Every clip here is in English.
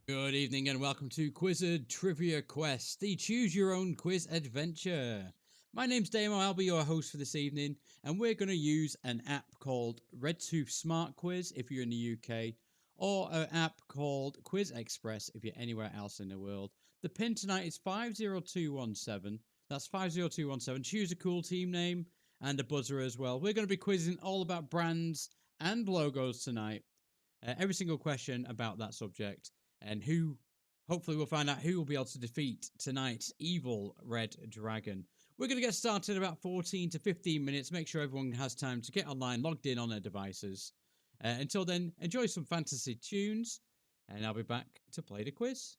Good evening and welcome to Quizzard Trivia Quest, the choose your own quiz adventure. My name's Daimo, I'll be your host for this evening, and we're going to use an app called RedTooth SmartQuiz if you're in the UK, or an app called QuizXpress if you're anywhere else in the world. The pin tonight is 50217. That's 50217. Choose a cool team name and a buzzer as well. We're going to be quizzing all about brands and logos tonight. Every single question about that subject. And hopefully we'll find out who will be able to defeat tonight's evil red dragon. We're going to get started in about 14 to 15 minutes. Make sure everyone has time to get online, logged in on their devices. Until then, enjoy some fantasy tunes, and I'll be back to play the quiz.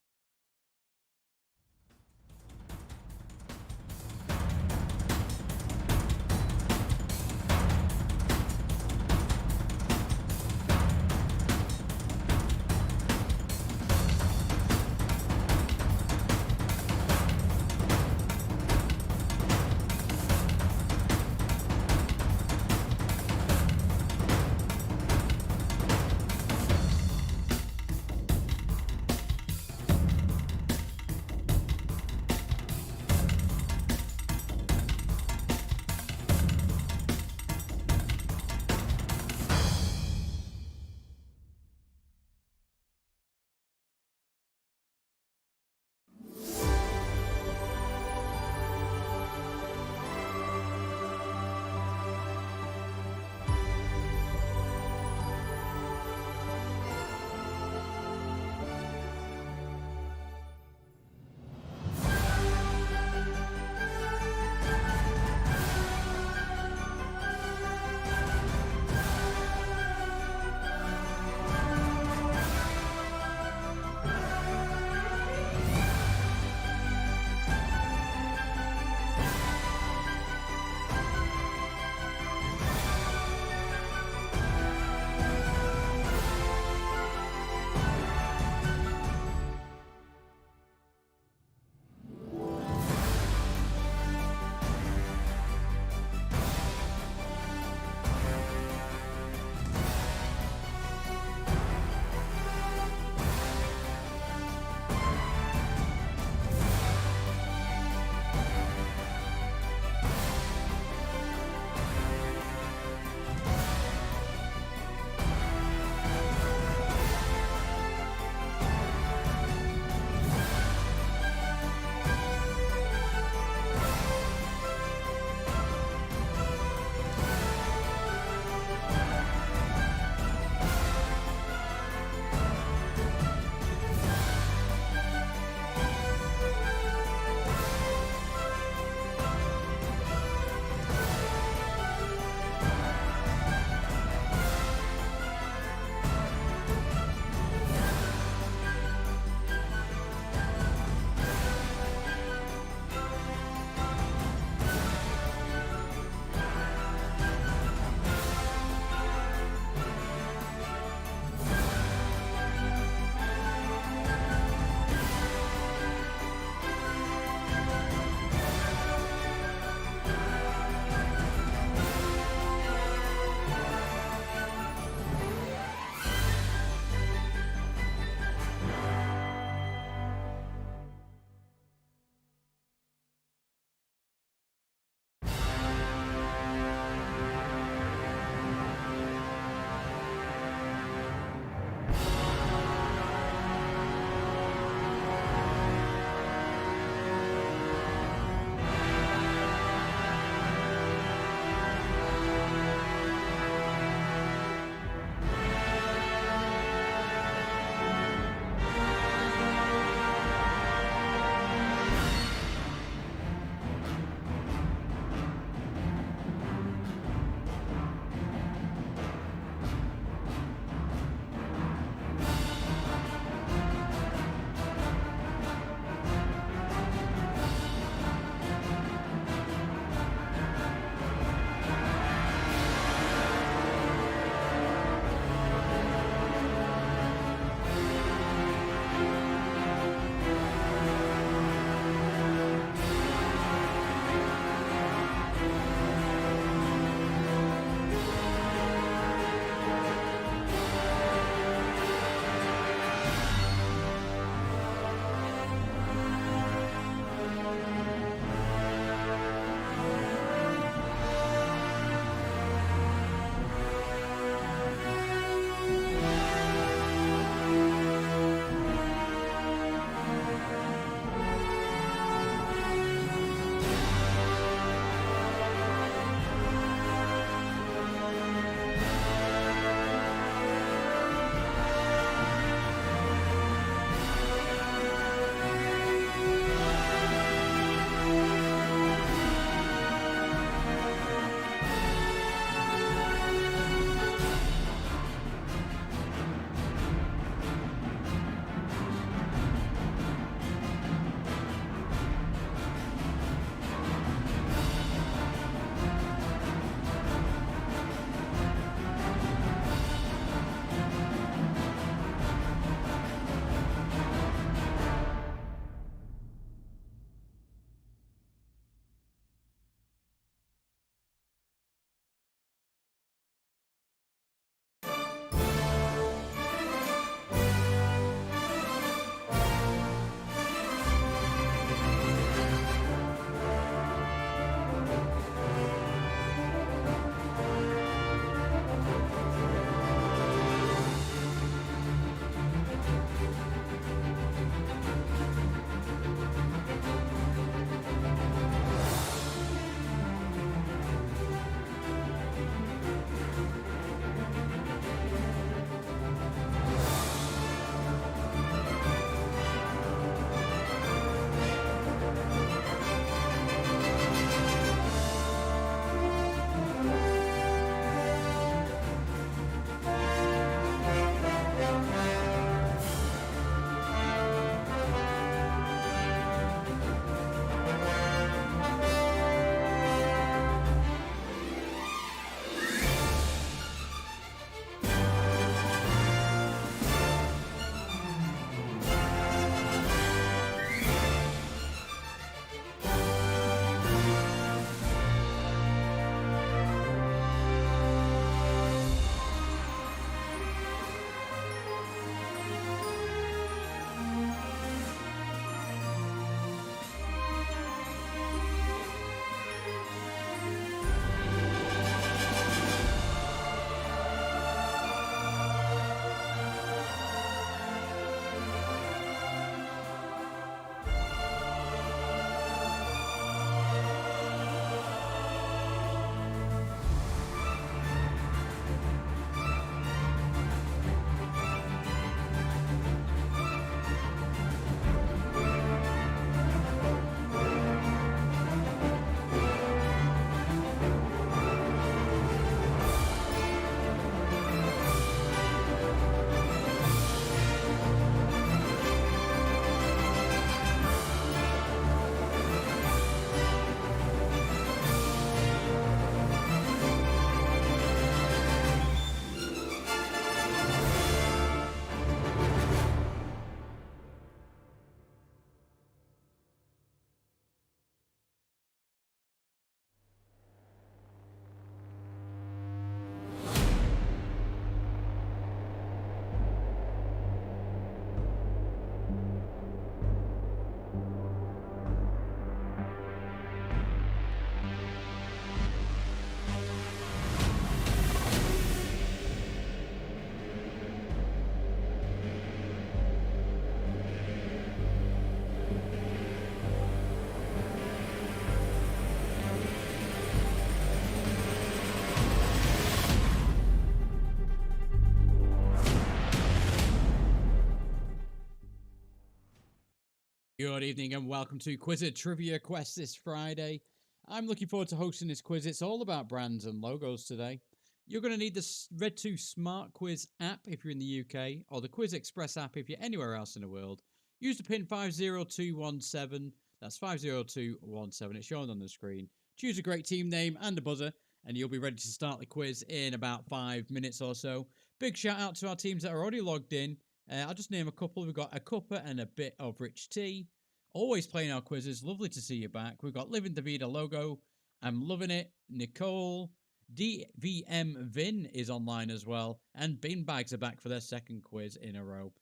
Good evening and welcome to Quizzard Trivia Quest this Friday. I'm looking forward to hosting this quiz. It's all about brands and logos today. You're going to need the RedTooth SmartQuiz app if you're in the UK, or the QuizXpress app if you're anywhere else in the world. Use the pin 50217. That's 50217. It's shown on the screen. Choose a great team name and a buzzer, and you'll be ready to start the quiz in about 5 minutes or so. Big shout out to our teams that are already logged in. I'll just name a couple. We've got a cuppa and a bit of rich tea. Always playing our quizzes. Lovely to see you back. We've got Living Davida logo. I'm loving it. Nicole. DVM Vin is online as well. And Beanbags are back for their second quiz in a row.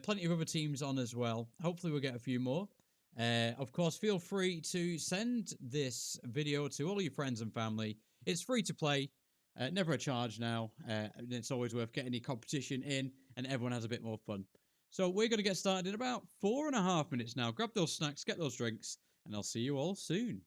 Plenty of other teams on as well. Hopefully we'll get a few more. Of course, feel free to send this video to all your friends and family. It's free to play. Never a charge now. It's always worth getting your competition in and everyone has a bit more fun. So we're going to get started in about 4.5 minutes now. Grab those snacks, get those drinks, and I'll see you all soon.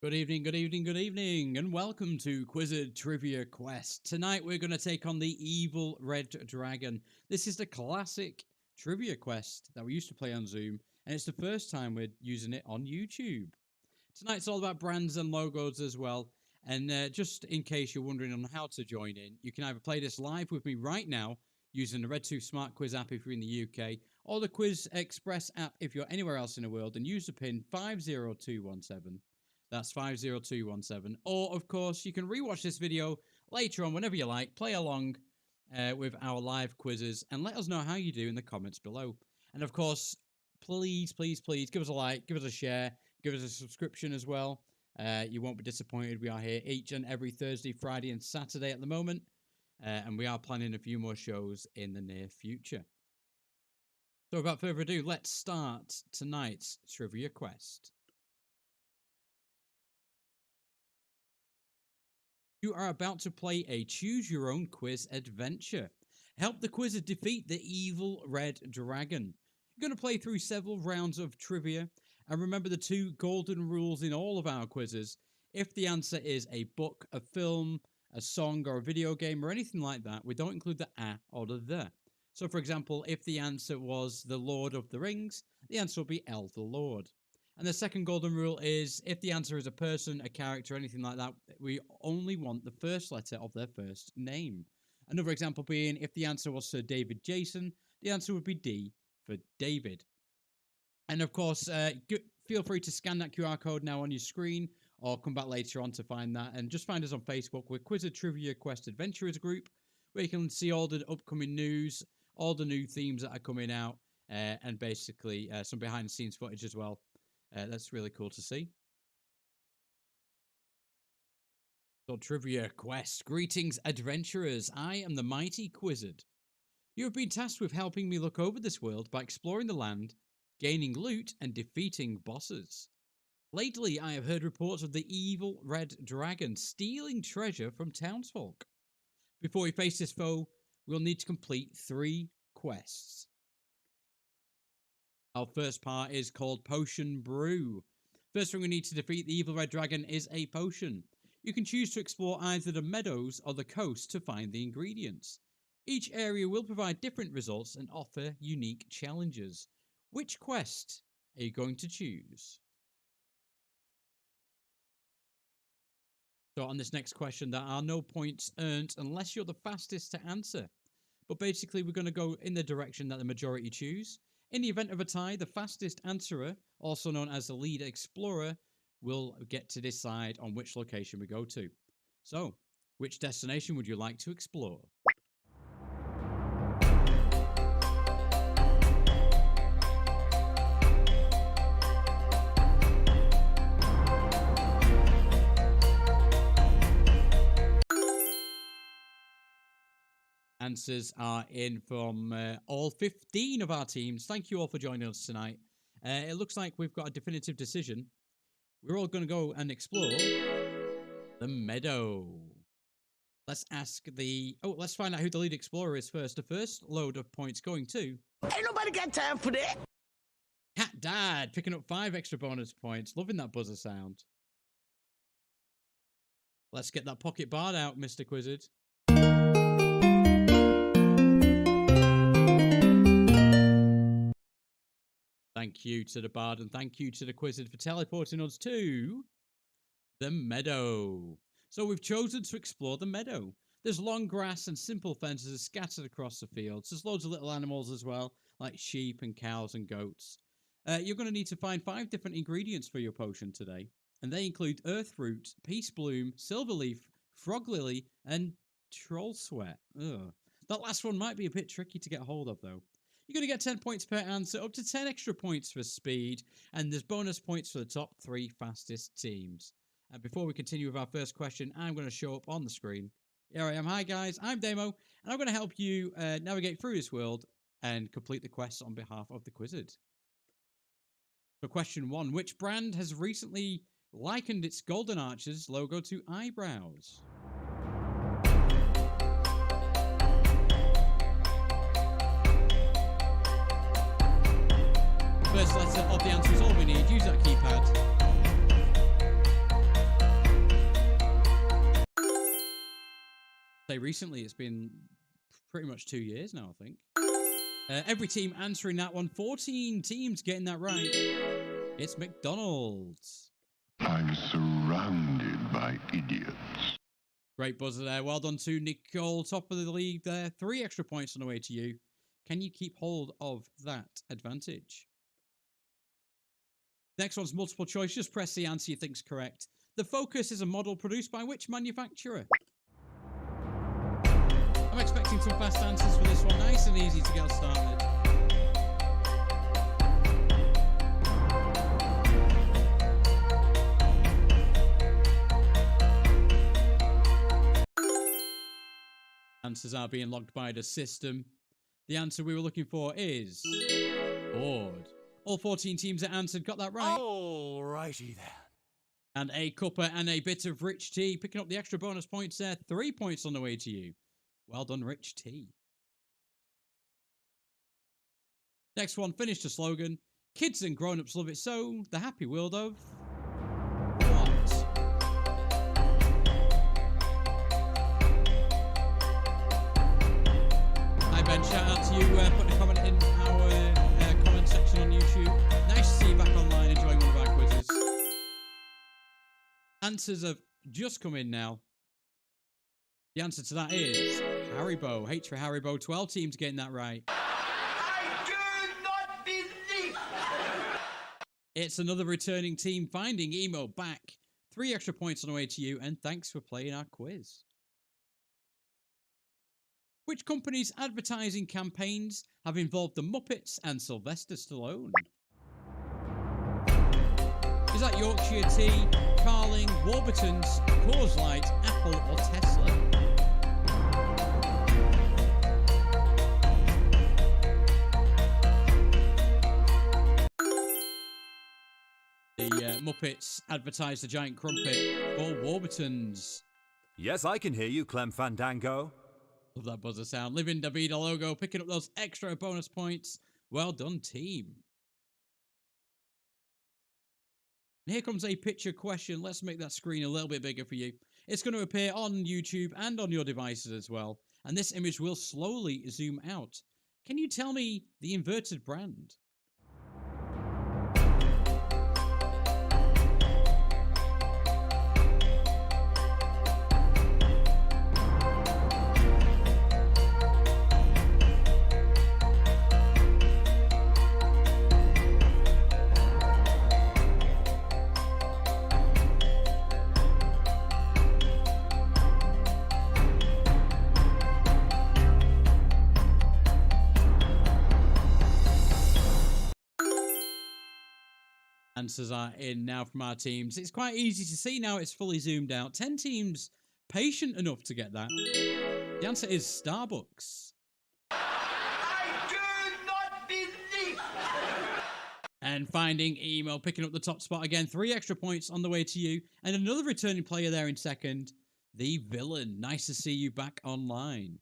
Good evening, good evening, good evening, and welcome to Quizzard Trivia Quest. Tonight we're going to take on the evil red dragon. This is the classic trivia quest that we used to play on Zoom, and it's the first time we're using it on YouTube. Tonight's all about brands and logos as well, and just in case you're wondering on how to join in, you can either play this live with me right now using the RedTooth SmartQuiz app if you're in the UK, or the QuizXpress app if you're anywhere else in the world, and use the pin 50217. That's 50217. Or, of course, you can rewatch this video later on whenever you like. Play along with our live quizzes and let us know how you do in the comments below. And, of course, please, please, please give us a like, give us a share, give us a subscription as well. You won't be disappointed. We are here each and every Thursday, Friday, and Saturday at the moment. And we are planning a few more shows in the near future. So, without further ado, let's start tonight's trivia quest. You are about to play a choose-your-own-quiz adventure. Help the quizzer defeat the evil red dragon. You're going to play through several rounds of trivia, and remember the two golden rules in all of our quizzes. If the answer is a book, a film, a song, or a video game, or anything like that, we don't include the a or the. So, for example, if the answer was The Lord of the Rings, the answer will be El the Lord. And the second golden rule is if the answer is a person, a character, anything like that, we only want the first letter of their first name. Another example being if the answer was Sir David Jason, the answer would be D for David. And of course, feel free to scan that QR code now on your screen or come back later on to find that. And just find us on Facebook. We're Quizzard Trivia Quest Adventurers Group, where you can see all the upcoming news, all the new themes that are coming out, and basically some behind the scenes footage as well. That's really cool to see. So, Trivia Quest. Greetings, adventurers. I am the mighty Quizzard. You have been tasked with helping me look over this world by exploring the land, gaining loot, and defeating bosses. Lately, I have heard reports of the evil red dragon stealing treasure from townsfolk. Before we face this foe, we'll need to complete 3 quests. Our first part is called Potion Brew. First thing we need to defeat the evil red dragon is a potion. You can choose to explore either the meadows or the coast to find the ingredients. Each area will provide different results and offer unique challenges. Which quest are you going to choose? So on this next question, there are no points earned unless you're the fastest to answer. But basically, we're going to go in the direction that the majority choose. In the event of a tie, the fastest answerer, also known as the lead explorer, will get to decide on which location we go to. So, which destination would you like to explore? Answers are in from all 15 of our teams. Thank you all for joining us tonight. It looks like we've got a definitive decision. We're all going to go and explore the meadow. Let's ask the... Oh, let's find out who the lead explorer is first. The first load of points going to... Ain't nobody got time for that. Cat Dad, picking up 5 extra bonus points. Loving that buzzer sound. Let's get that pocket bard out, Mr. Quizzard. Thank you to the Bard and thank you to the Quizzard for teleporting us to the meadow. So we've chosen to explore the meadow. There's long grass and simple fences scattered across the fields. There's loads of little animals as well, like sheep and cows and goats. You're going to need to find 5 different ingredients for your potion today. And they include earth root, peace bloom, silver leaf, frog lily, and troll sweat. Ugh. That last one might be a bit tricky to get hold of though. You're going to get 10 points per answer, up to 10 extra points for speed, and there's bonus points for the top 3 fastest teams. And before we continue with our first question, I'm going to show up on the screen. Here I am. Hi guys, I'm Daimo, and I'm going to help you navigate through this world and complete the quests on behalf of the Quizzard. So question 1, which brand has recently likened its Golden Arches logo to eyebrows? First letter of the answer is all we need. Use that keypad. say recently. It's been pretty much 2 years now, I think. Every team answering that one. 14 teams getting that right. It's McDonald's. I'm surrounded by idiots. Great buzzer there. Well done to Nicole. Top of the league there. 3 extra points on the way to you. Can you keep hold of that advantage? Next one's multiple choice. Just press the answer you think's correct. The Focus is a model produced by which manufacturer? I'm expecting some fast answers for this one. Nice and easy to get started. Answers are being logged by the system. The answer we were looking for is board. All 14 teams that answered got that right. Alrighty then. And a cuppa and a bit of rich tea. Picking up the extra bonus points there. 3 points on the way to you. Well done, Rich T. Next one, finish the slogan. Kids and grown-ups love it so. The happy world of what? Hi Ben, shout out to you. Putting a comment in our comment section on YouTube. Nice to see you back online enjoying one of our quizzes. Answers have just come in now. The answer to that is Haribo. H for Haribo. 12 teams getting that right. I do not believe. It's another returning team finding Emo back. 3 extra points on the way to you, and thanks for playing our quiz. Which company's advertising campaigns have involved the Muppets and Sylvester Stallone? Is that Yorkshire Tea, Carling, Warburton's, Coors Light, Apple or Tesla? The Muppets advertised the giant crumpet for Warburton's. Yes, I can hear you, Clem Fandango. Love that buzzer sound. Living Davida logo, picking up those extra bonus points. Well done, team. And here comes a picture question. Let's make that screen a little bit bigger for you. It's going to appear on YouTube and on your devices as well. And this image will slowly zoom out. Can you tell me the inverted brand? Answers are in now from our teams. It's quite easy to see now it's fully zoomed out. 10 teams patient enough to get that. The answer is Starbucks. I do not believe. And finding Emo, picking up the top spot again. 3 extra points on the way to you. And another returning player there in second. The Villain. Nice to see you back online.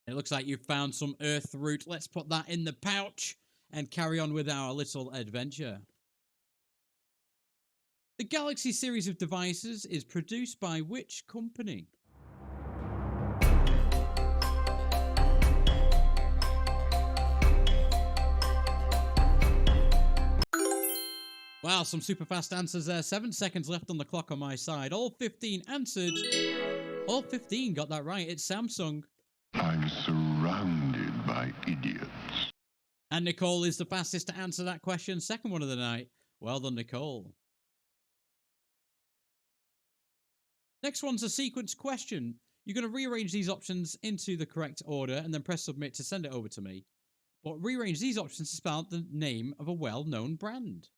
It looks like you've found some Earth root. Let's put that in the pouch and carry on with our little adventure. The Galaxy series of devices is produced by which company? Wow, some super fast answers there. 7 seconds left on the clock on my side. All 15 answered. All 15 got that right. It's Samsung. I'm surrounded by idiots. And Nicole is the fastest to answer that question. Second one of the night. Well done, Nicole. Next one's a sequence question. You're going to rearrange these options into the correct order and then press submit to send it over to me. But rearrange these options to spell out the name of a well-known brand.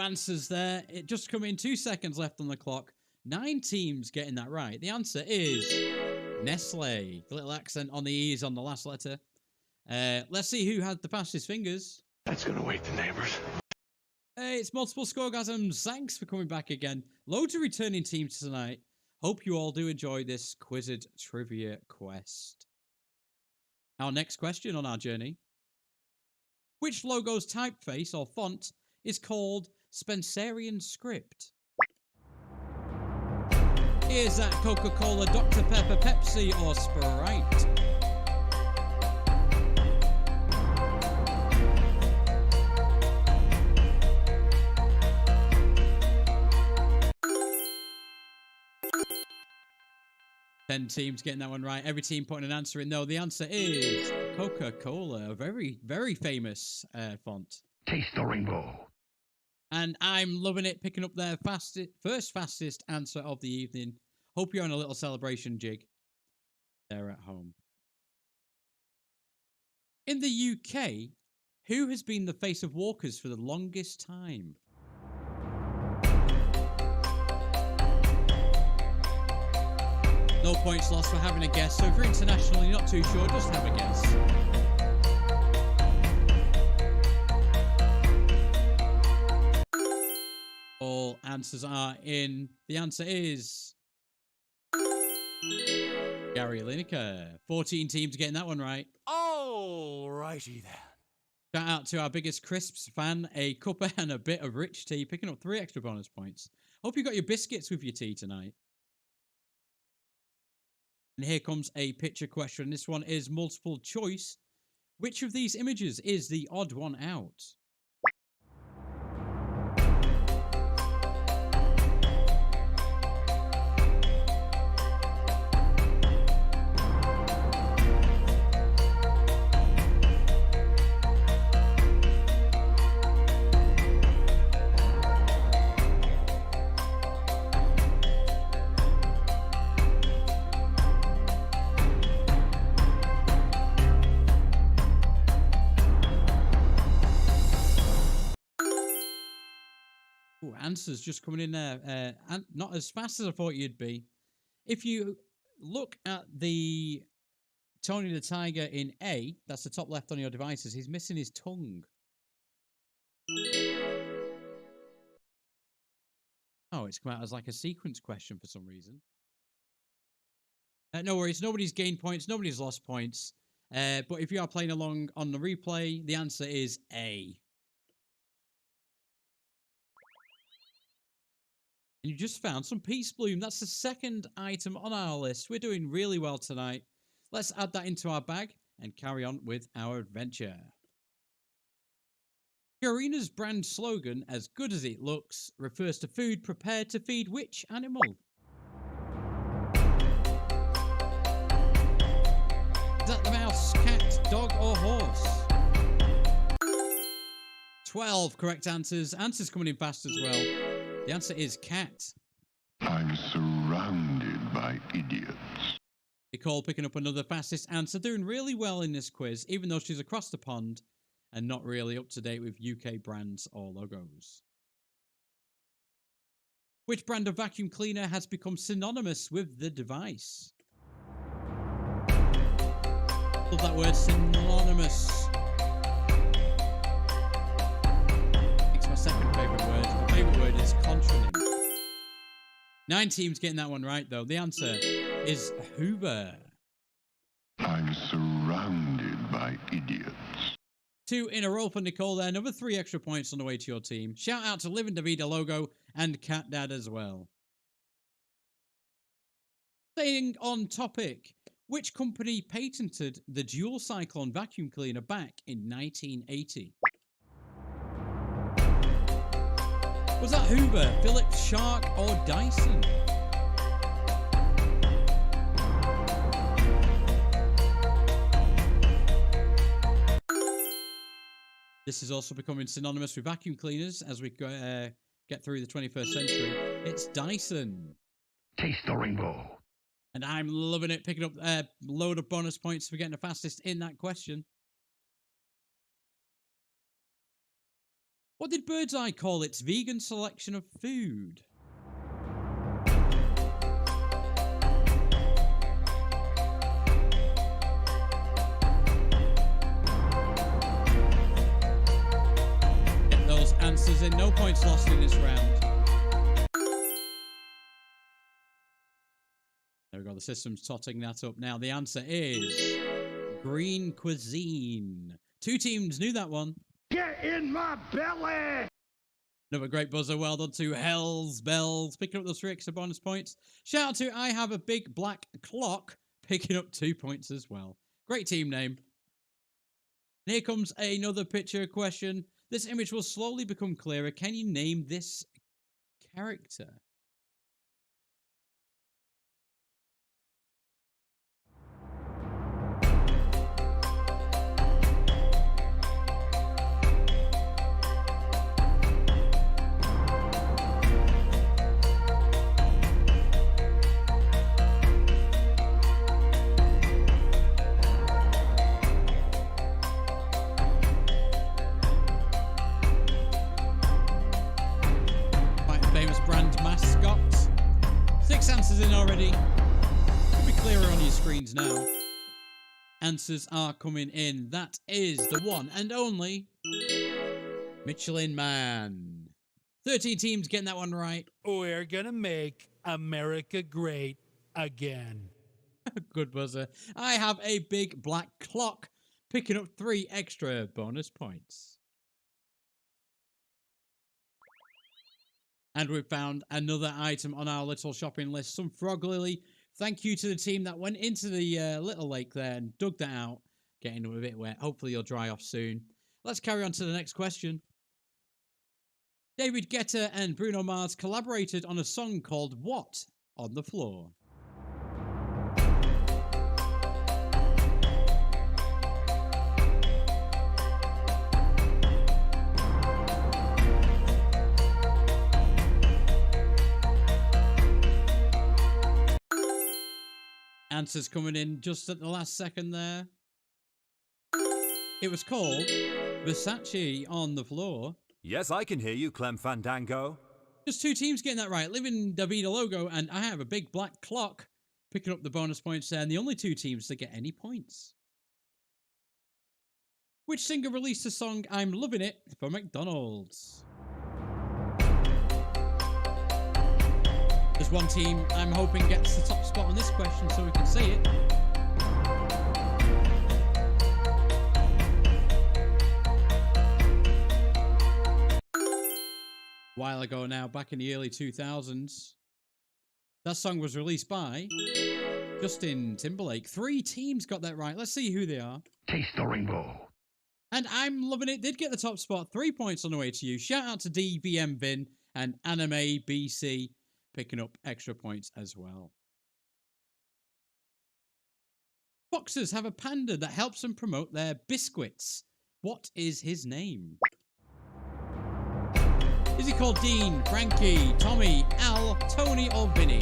answers there. It just come in 2 seconds left on the clock. 9 teams getting that right. The answer is Nestle. A little accent on the E's on the last letter. Let's see who had the fastest fingers. That's gonna wake the neighbors. Hey, it's Multiple Scoregasms. Thanks for coming back again. Loads of returning teams tonight. Hope you all do enjoy this Quizzard Trivia Quest. Our next question on our journey. Which logo's typeface or font is called Spencerian script? Is that Coca-Cola, Dr. Pepper, Pepsi, or Sprite? Ten teams getting that one right. Every team putting an answer in, though. The answer is Coca-Cola, a very, very famous font. Taste the rainbow. And I'm loving it, picking up their first fastest answer of the evening. Hope you're on a little celebration jig there at home. In the UK, who has been the face of walkers for the longest time? No points lost for having a guess, so if you're international and you're not too sure, just have a guess. All answers are in. The answer is Gary Lineker. 14 teams getting that one right. Alrighty then. Shout out to our biggest crisps fan, a cuppa and a bit of rich tea, picking up 3 extra bonus points. Hope you got your biscuits with your tea tonight. And here comes a picture question. This one is multiple choice. Which of these images is the odd one out? Ooh, answers just coming in there, and not as fast as I thought you'd be. If you look at the Tony the Tiger in A, that's the top left on your devices, he's missing his tongue. Oh, it's come out as like a sequence question for some reason. No worries, nobody's gained points, nobody's lost points. But if you are playing along on the replay, the answer is A. And you just found some peace bloom. That's the second item on our list. We're doing really well tonight. Let's add that into our bag and carry on with our adventure. Purina's brand slogan, "As good as it looks," refers to food prepared to feed which animal? Is that the mouse, cat, dog, or horse? 12 correct answers. Answers coming in fast as well. The answer is cat. I'm surrounded by idiots. Nicole picking up another fastest answer, doing really well in this quiz, even though she's across the pond and not really up to date with UK brands or logos. Which brand of vacuum cleaner has become synonymous with the device? Love that word, synonymous. It's my second favourite word. My favourite word is contronym. 9 teams getting that one right, though. The answer is Hoover. I'm surrounded by idiots. 2 in a row for Nicole there. Another 3 extra points on the way to your team. Shout out to Live and Davida logo and Cat Dad as well. Staying on topic, which company patented the dual cyclone vacuum cleaner back in 1980? Was that Hoover, Philips, Shark, or Dyson? This is also becoming synonymous with vacuum cleaners as we get through the 21st century. It's Dyson. Taste the rainbow. And I'm loving it, picking up a load of bonus points for getting the fastest in that question. What did Birdseye call its vegan selection of food? Get those answers in. No points lost in this round. There we go. The system's totting that up now. The answer is green cuisine. 2 teams knew that one. Get in my belly! Another great buzzer. Well done to Hells Bells, picking up those 3 extra bonus points. Shout out to I Have a Big Black Clock, picking up 2 points as well. Great team name. And here comes another picture question. This image will slowly become clearer. Can you name this character? Answers in already. Could be clearer on your screens now. Answers are coming in. That is the one and only Michelin Man. 13 teams getting that one right. We're gonna make America great again. Good buzzer. I Have a Big Black Clock, picking up 3 extra bonus points. And we've found another item on our little shopping list, some frog lily. Thank you to the team that went into the little lake there and dug that out, getting them a bit wet. Hopefully you'll dry off soon. Let's carry on to the next question. David Guetta and Bruno Mars collaborated on a song called What on the Floor? Answers coming in just at the last second there. It was called Versace on the Floor. Yes, I can hear you, Clem Fandango. Just 2 teams getting that right. Living Davida Logo and I Have a Big Black Clock, picking up the bonus points there, and the only 2 teams to get any points. Which singer released the song I'm Loving It for McDonald's? There's one team I'm hoping gets the top spot on this question so we can see it. A while ago now, back in the early 2000s. That song was released by Justin Timberlake. 3 teams got that right. Let's see who they are. Taste the rainbow. And I'm Loving It did get the top spot. 3 points on the way to you. Shout out to DBM Vin and Anime BC, picking up extra points as well. Boxers have a panda that helps them promote their biscuits. What is his name? Is he called Dean, Frankie, Tommy, Al, Tony, or Vinny?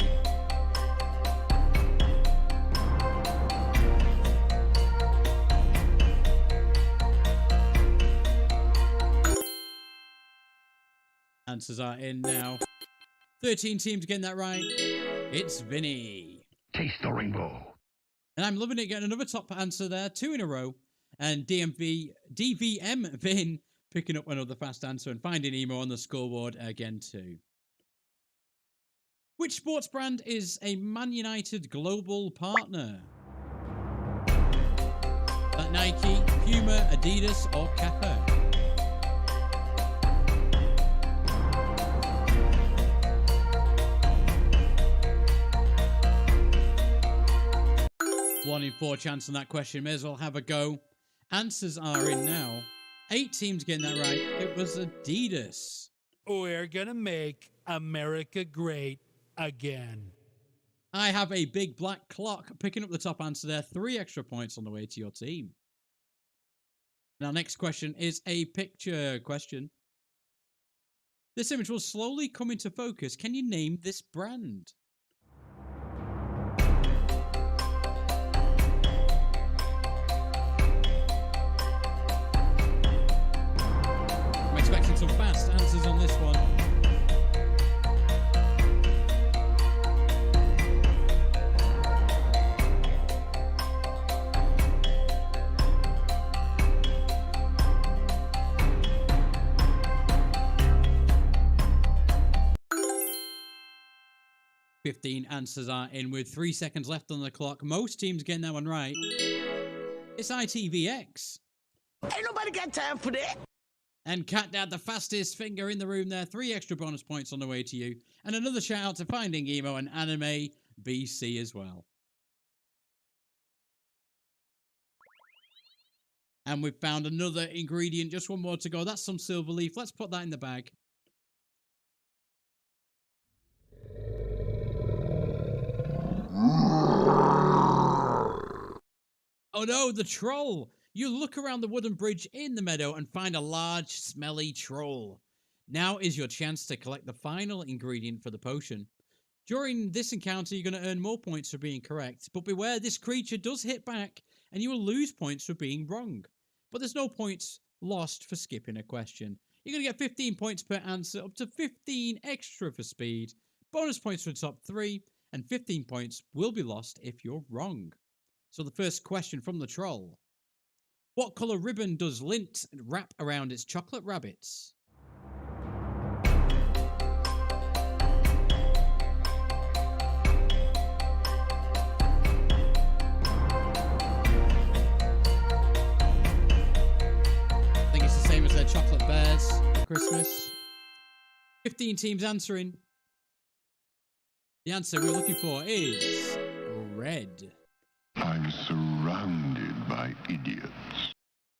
Answers are in now. 13 teams getting that right. It's Vinny. Taste the rainbow. And I'm Loving It getting another top answer there. 2 in a row. And DVM Vin picking up another fast answer and finding Emo on the scoreboard again too. Which sports brand is a Man United global partner? That Nike, Puma, Adidas, or Kappa? One in 4 chance on that question. May as well have a go. Answers are in now. 8 teams getting that right. It was Adidas. We're gonna make America great again. I Have a Big Black Clock, picking up the top answer there. 3 extra points on the way to your team. Now, next question is a picture question. This image will slowly come into focus. Can you name this brand? I'm expecting Some fast answers on this one. Fifteen answers are in with 3 seconds left on the clock. Most teams getting that one right. It's ITVX. Ain't nobody got time for that. And Cat Dad, the fastest finger in the room there. 3 extra bonus points on the way to you. And another shout out to Finding Emo and Anime BC as well. And we've found another ingredient. Just one more to go. That's some silver leaf. Let's put that in the bag. Oh no, the troll! You look around the wooden bridge in the meadow and find a large, smelly troll. Now is your chance to collect the final ingredient for the potion. During this encounter, you're going to earn more points for being correct, but beware, this creature does hit back, and you will lose points for being wrong. But there's no points lost for skipping a question. You're going to get 15 points per answer, up to 15 extra for speed, bonus points for the top 3, and 15 points will be lost if you're wrong. So the first question from the troll. What colour ribbon does Lint wrap around its chocolate rabbits? I think it's the same as their chocolate bears for Christmas. 15 teams answering. The answer we're looking for is red. I'm surrounded by idiots.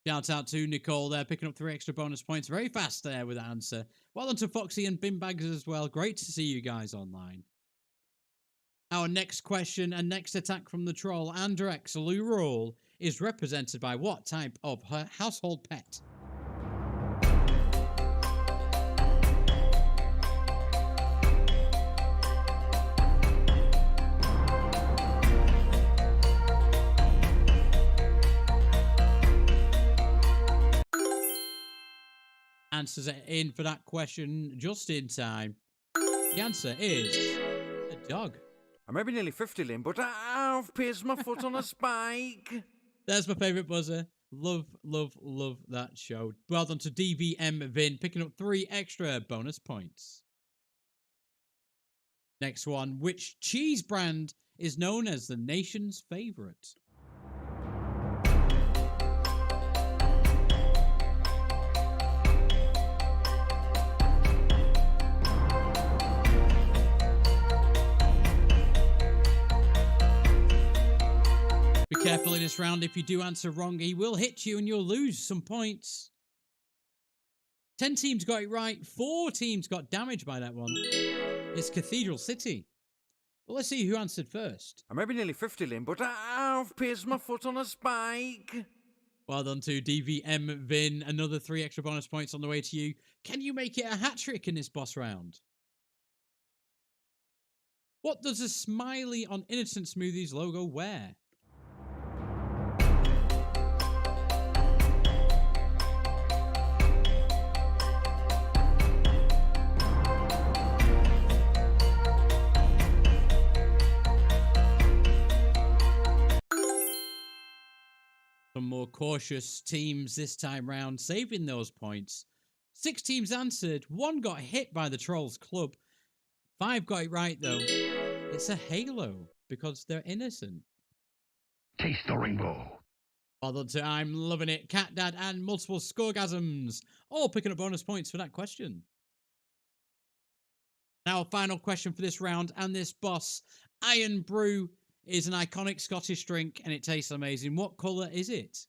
Shout out to Nicole there, picking up 3 extra bonus points. Very fast there with that answer. Well done to Foxy and Bimbags as well. Great to see you guys online. Our next question and next attack from the troll, Andrex Lurol, is represented by what type of household pet? Answers are in for that question just in time. The answer is a dog. I may be nearly 50, Lynn, but I've pierced my foot on a spike. There's my favourite buzzer. Love, love, love that show. Well done to DVM Vin, picking up 3 extra bonus points. Next one. Which cheese brand is known as the nation's favourite? Be careful in this round. If you do answer wrong, he will hit you and you'll lose some points. 10 teams got it right. 4 teams got damaged by that one. It's Cathedral City. But let's see who answered first. I may be nearly 50, Lynn, but I've pierced my foot on a spike. Well done to DVM Vin. Another 3 extra bonus points on the way to you. Can you make it a hat trick in this boss round? What does a smiley on Innocent Smoothies logo wear? Some more cautious teams this time round, saving those points. 6 teams answered. 1 got hit by the Trolls Club. 5 got it right, though. It's a halo, because they're innocent. Taste the rainbow. Well done to I'm Loving It, Cat Dad, and Multiple Scoregasms. All picking up bonus points for that question. Now, final question for this round and this boss. Iron Brew is an iconic Scottish drink and it tastes amazing. What colour is it?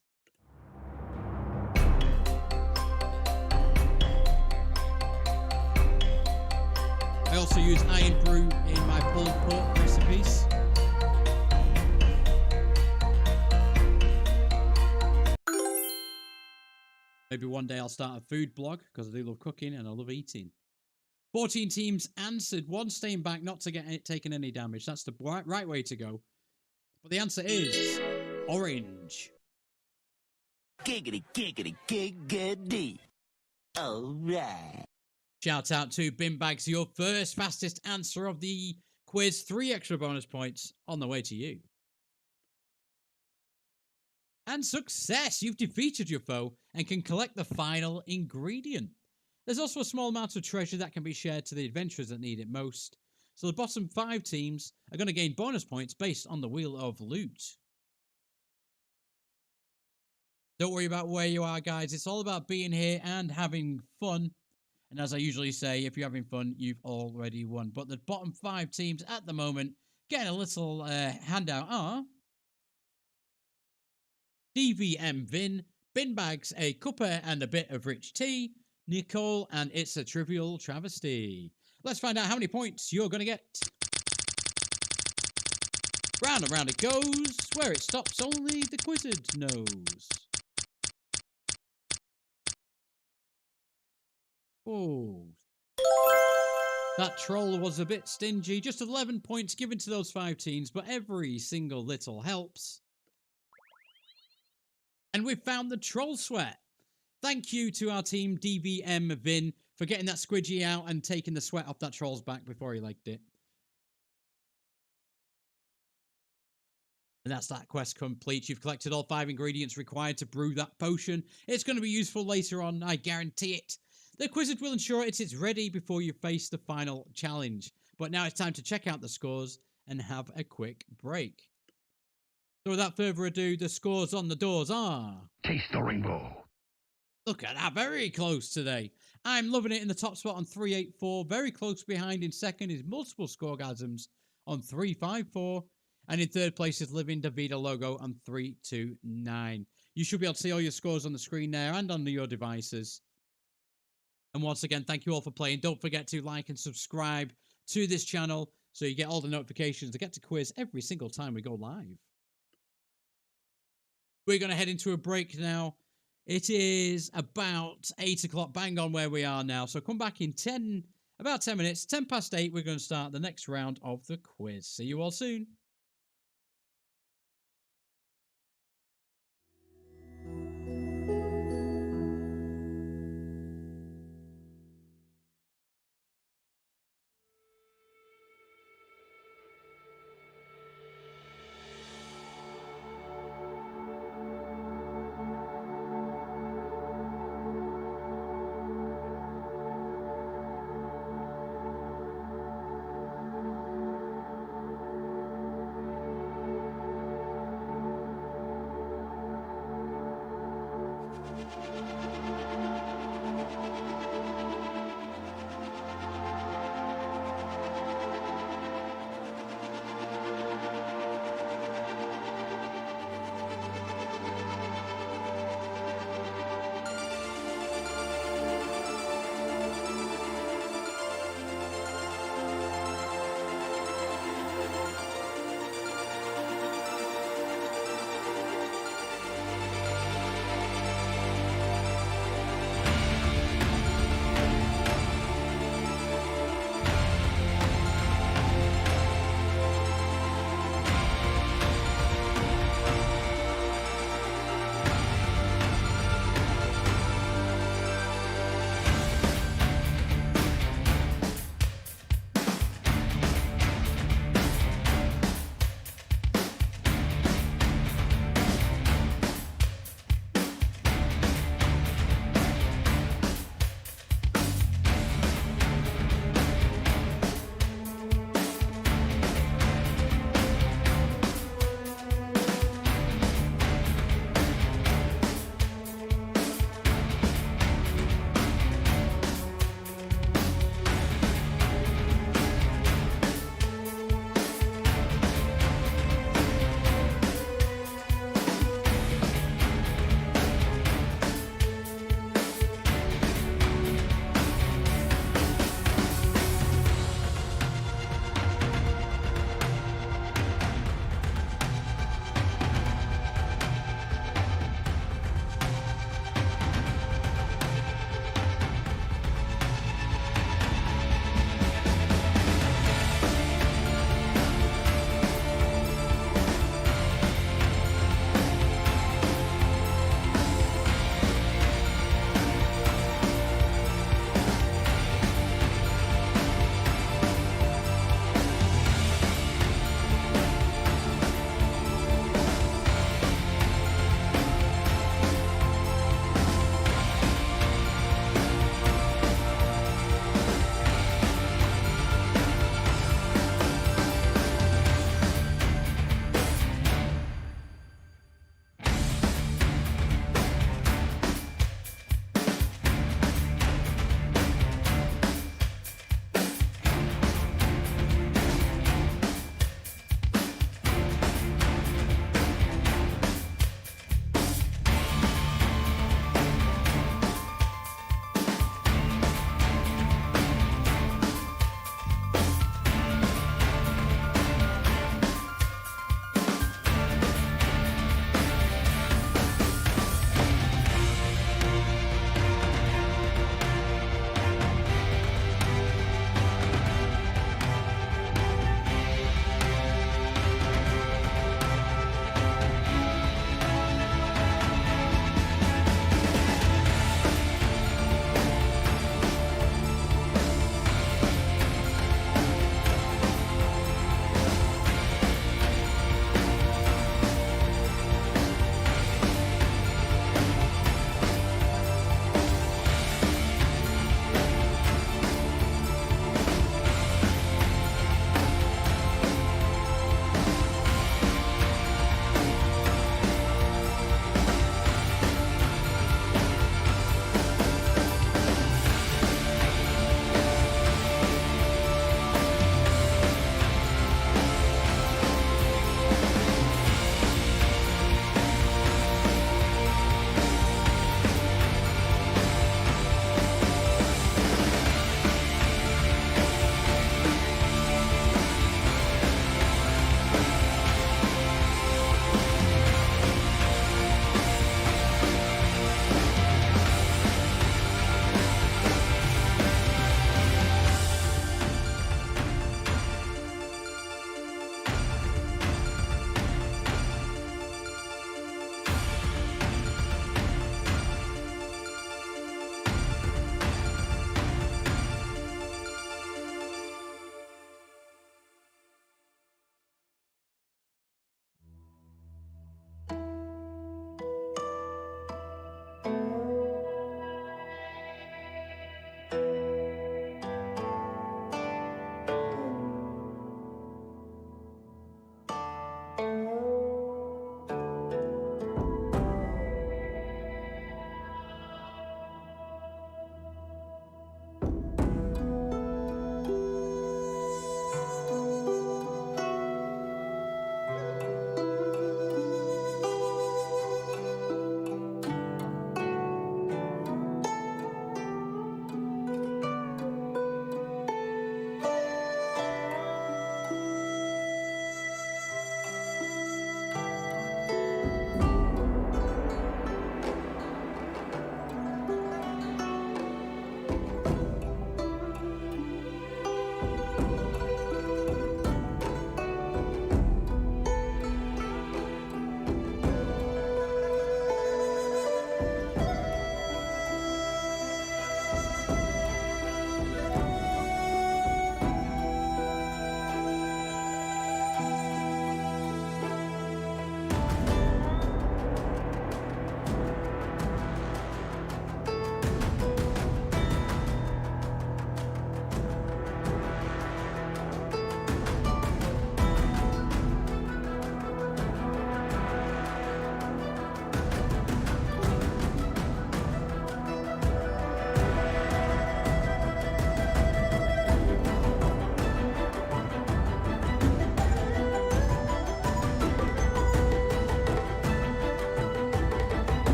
I also use Iron Brew in my pulled pork recipes. Maybe one day I'll start a food blog because I do love cooking and I love eating. 14 teams answered, 1 staying back not to get taken any damage. That's the right way to go. But the answer is orange. Giggity, giggity, giggity. All right. Shout out to Bin Bags, your first fastest answer of the quiz. 3 extra bonus points on the way to you. And success! You've defeated your foe and can collect the final ingredient. There's also a small amount of treasure that can be shared to the adventurers that need it most. So the bottom 5 teams are going to gain bonus points based on the Wheel of Loot. Don't worry about where you are, guys. It's all about being here and having fun. And as I usually say, if you're having fun, you've already won. But the bottom 5 teams at the moment getting a little handout are DVM Vin, Bin Bags, a cuppa and a bit of rich tea, Nicole, and It's a Trivial Travesty. Let's find out how many points you're going to get. Round and round it goes. Where it stops, only the Quizzard knows. Oh. That troll was a bit stingy. Just 11 points given to those 5 teams, but every single little helps. And we've found the troll sweat. Thank you to our team DVM Vin for getting that squidgy out and taking the sweat off that troll's back before he liked it. And that's that quest complete. You've collected all 5 ingredients required to brew that potion. It's going to be useful later on, I guarantee it. The Quizzard will ensure it's ready before you face the final challenge. But now it's time to check out the scores and have a quick break. So without further ado, the scores on the doors are... Taste the rainbow. Look at that, very close today. I'm loving it in the top spot on 384. Very close behind in second is Multiple Scoregasms on 354. And in third place is Living Davida Logo on 329. You should be able to see all your scores on the screen there and on your devices. And once again, thank you all for playing. Don't forget to like and subscribe to this channel so you get all the notifications to get to quiz every single time we go live. We're going to head into a break now. It is about 8 o'clock, bang on where we are now. So come back in about 10 minutes. 10 past 8, we're going to start the next round of the quiz. See you all soon.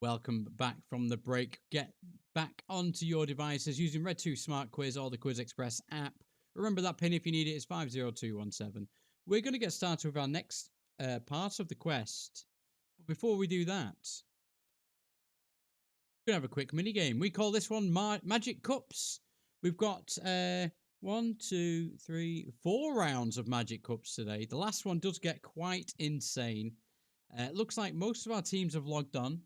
Welcome back from the break. Get back onto your devices using RedTooth SmartQuiz or the QuizXpress app. Remember that pin if you need it is 50217. We're going to get started with our next part of the quest. But before we do that, we're going to have a quick mini game. We call this one Magic Cups. We've got 1, 2, 3, 4 rounds of Magic Cups today. The last one does get quite insane. It looks like most of our teams have logged on.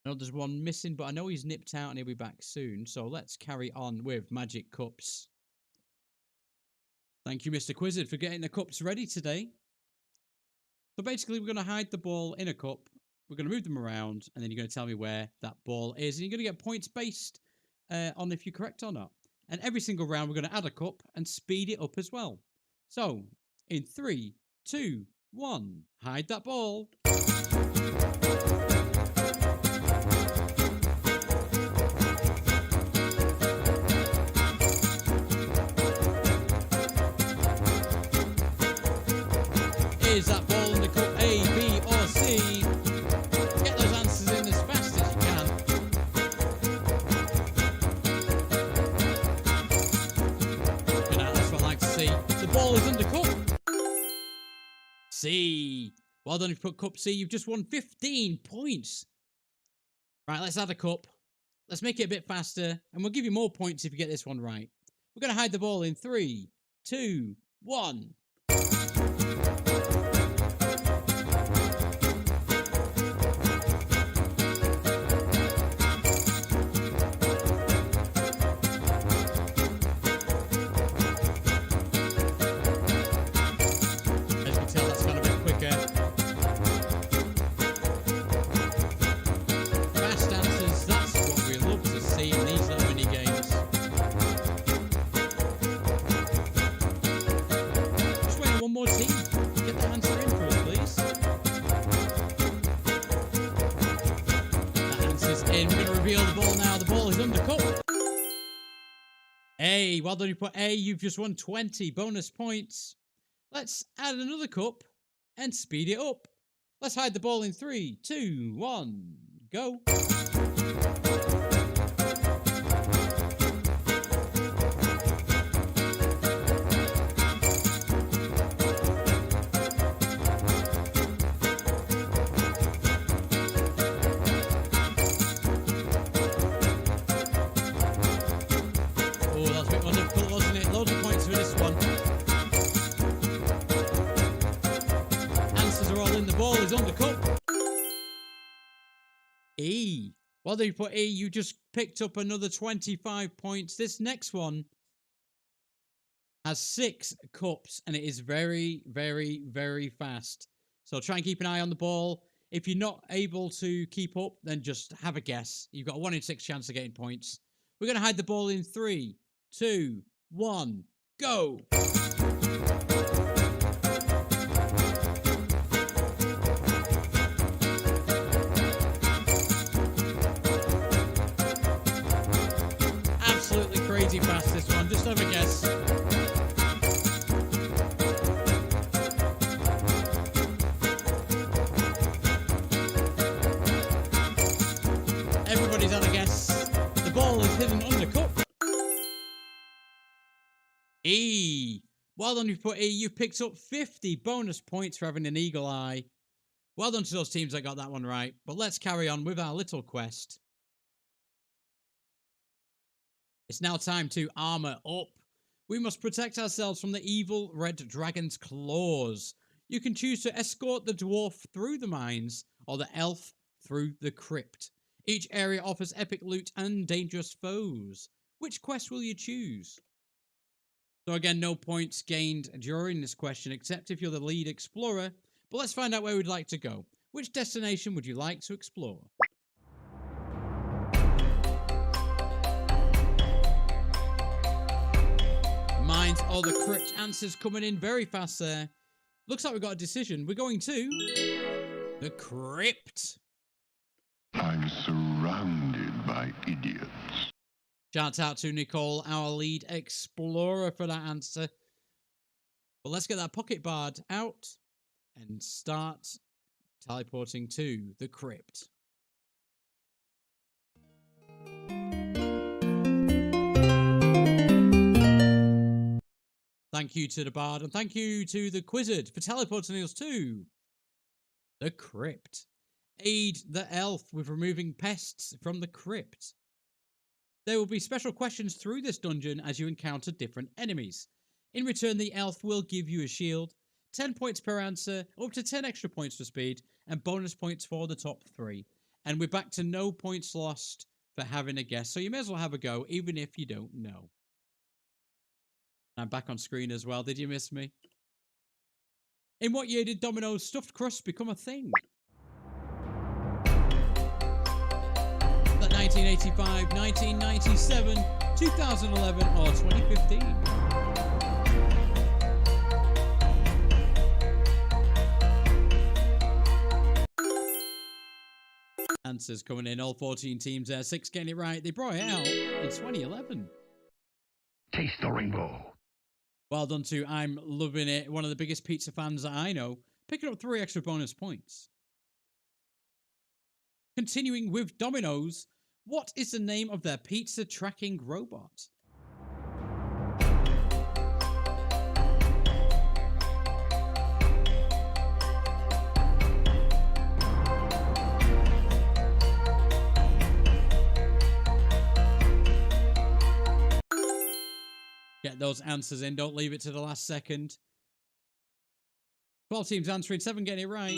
I know there's one missing, but I know he's nipped out and he'll be back soon. So let's carry on with Magic Cups. Thank you, Mr. Quizzard, for getting the cups ready today. So basically, we're going to hide the ball in a cup. We're going to move them around, and then you're going to tell me where that ball is. And you're going to get points based on if you're correct or not. And every single round, we're going to add a cup and speed it up as well. So, in 3, 2, 1, hide that ball. Is that ball in the cup A, B, or C? Get those answers in as fast as you can. Good night, that's what I like to see. The ball is under cup C. Well done if you put cup C. You've just won 15 points. Right, let's add a cup. Let's make it a bit faster, and we'll give you more points if you get this one right. We're going to hide the ball in 3, 2, 1. Fast answers, that's what we love to see in these little mini games. Just waiting one more team. Get the answer in for us, please. That answer's in. We're going to reveal the ball now. The ball is under cup A. Well done, you put A. You've just won 20 bonus points. Let's add another cup and speed it up. Let's hide the ball in 3, 2, 1, go. Oh, that's a bit more difficult, wasn't it? Loads of points for this one. Answers are all in. The ball is under cup E. Well, done you put E. You just picked up another 25 points. This next one has 6 cups, and it is very, very, very fast. So try and keep an eye on the ball. If you're not able to keep up, then just have a guess. You've got a 1 in 6 chance of getting points. We're going to hide the ball in 3, 2, 1, go. Absolutely crazy fast, this one. Just have a guess. Everybody's had a guess. The ball is hidden under cup E. Well done, you put E. You picked up 50 bonus points for having an eagle eye. Well done to those teams that got that one right. But let's carry on with our little quest. It's now time to armor up. We must protect ourselves from the evil red dragon's claws. You can choose to escort the dwarf through the mines or the elf through the crypt. Each area offers epic loot and dangerous foes. Which quest will you choose? So again, no points gained during this question except if you're the lead explorer. But let's find out where we'd like to go. Which destination would you like to explore? Mines or the crypt? Answers coming in very fast there. Looks like we've got a decision. We're going to the crypt. I'm surrounded by idiots. Shout out to Nicole, our lead explorer, for that answer. But let's get that pocket bard out and start teleporting to the crypt. Thank you to the Bard, and thank you to the Quizzard for teleporting us to the crypt. Aid the elf with removing pests from the crypt. There will be special questions through this dungeon as you encounter different enemies. In return, the elf will give you a shield, 10 points per answer, up to 10 extra points for speed, and bonus points for the top 3. And we're back to no points lost for having a guess, so you may as well have a go, even if you don't know. I'm back on screen as well. Did you miss me? In what year did Domino's stuffed crust become a thing? That 1985, 1997, 2011, or 2015? Answers coming in. All 14 teams there. 6 getting it right. They brought it out in 2011. Taste the rainbow. Well done to I'm Loving It, one of the biggest pizza fans that I know, picking up 3 extra bonus points. Continuing with Domino's, what is the name of their pizza tracking robot? Get those answers in. Don't leave it to the last second. 12 teams answering. 7 getting it right.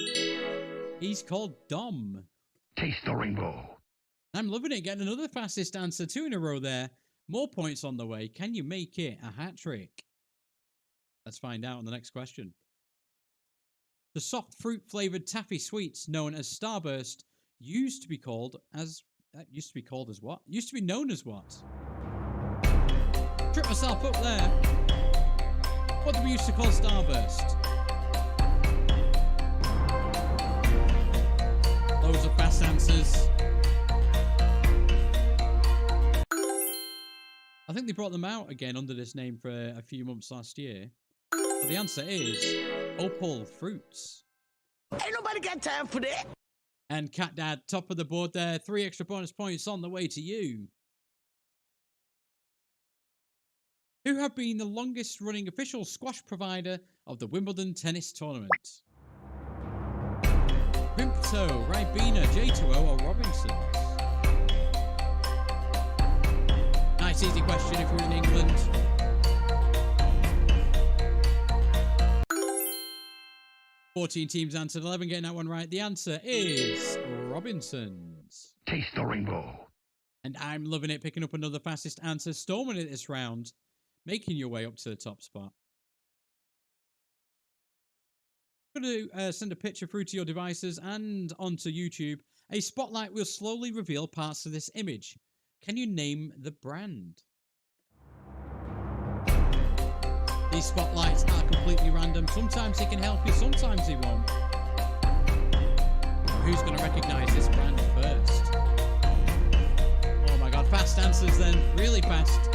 He's called Dom. Taste the rainbow. I'm Loving It. Getting another fastest answer. 2 in a row there. More points on the way. Can you make it a hat trick? Let's find out on the next question. The soft fruit flavored taffy sweets known as Starburst used to be known as what? Used to be known as what? Trip myself up there. What do we used to call Starburst? Those are fast answers. I think they brought them out again under this name for a few months last year. But the answer is Opal Fruits. Ain't nobody got time for that. And Cat Dad, top of the board there. 3 extra bonus points on the way to you. Who have been the longest running official squash provider of the Wimbledon tennis tournament? Rimpto, Ribena, J2O, or Robinsons? Nice easy question if you're in England. "14 teams answered, 11 getting that one right. The answer is Robinsons. Taste the rainbow. And I'm Loving It, picking up another fastest answer, storming it this round, making your way up to the top spot. I'm going to send a picture through to your devices and onto YouTube. A spotlight will slowly reveal parts of this image. Can you name the brand? These spotlights are completely random. Sometimes he can help you, sometimes he won't. Who's going to recognize this brand first? Oh my god, fast answers then. Really fast.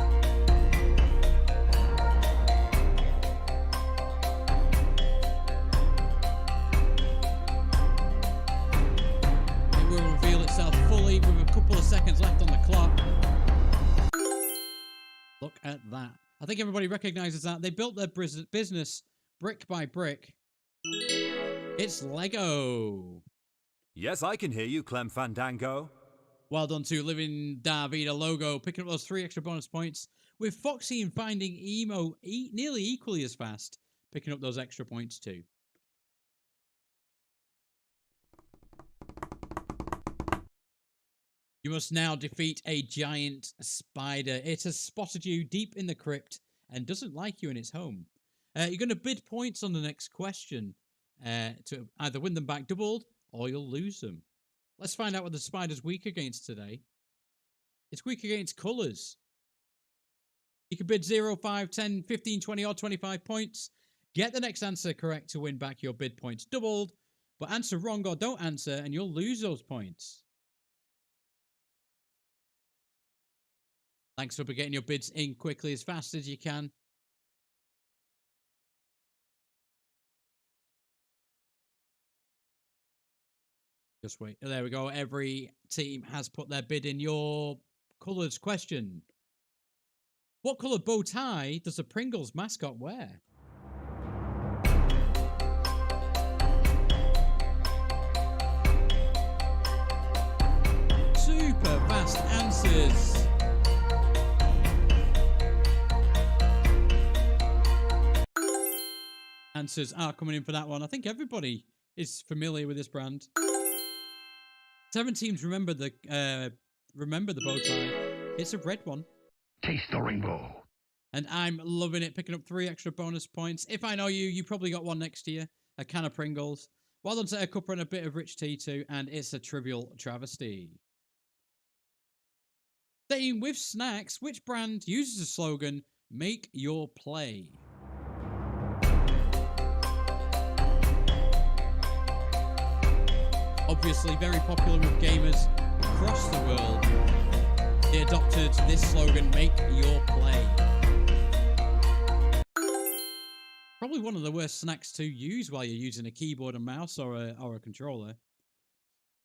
It will reveal itself fully with a couple of seconds left on the clock. Look at that. I think everybody recognizes that. They built their business brick by brick. It's Lego. Yes, I can hear you, Clem Fandango. Well done to Living Davida Logo, picking up those 3 extra bonus points, with Foxy and Finding Emo nearly equally as fast, picking up those extra points too. You must now defeat a giant spider. It has spotted you deep in the crypt and doesn't like you in its home. You're going to bid points on the next question to either win them back doubled or you'll lose them. Let's find out what the spider's weak against today. It's weak against colours. You can bid 0, 5, 10, 15, 20 or 25 points. Get the next answer correct to win back your bid points doubled. But answer wrong or don't answer and you'll lose those points. Thanks for getting your bids in quickly as fast as you can. Just wait. There we go. Every team has put their bid in. Your colours question. What coloured bow tie does the Pringles mascot wear? Super fast answers. Answers are coming in for that one. I think everybody is familiar with this brand. 7 teams remember the bow tie. It's a red one. Taste the rainbow. And I'm loving it, picking up 3 extra bonus points. If I know you, you probably got one next to you. A can of Pringles. Well done to a cuppa and a bit of rich tea too. And it's a trivial travesty. Staying with snacks, which brand uses the slogan, "Make your play"? Obviously very popular with gamers across the world. They adopted this slogan, "Make your play." Probably one of the worst snacks to use while you're using a keyboard and mouse or a controller.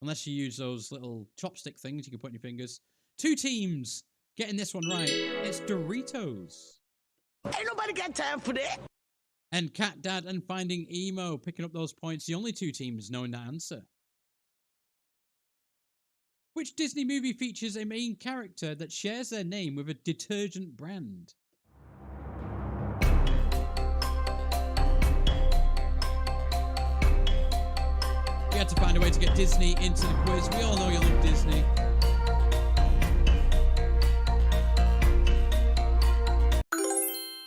Unless you use those little chopstick things you can put in your fingers. 2 teams getting this one right. It's Doritos. Ain't nobody got time for that. And Cat Dad and Finding Emo picking up those points. The only 2 teams knowing that answer. Which Disney movie features a main character that shares their name with a detergent brand? We had to find a way to get Disney into the quiz. We all know you love Disney.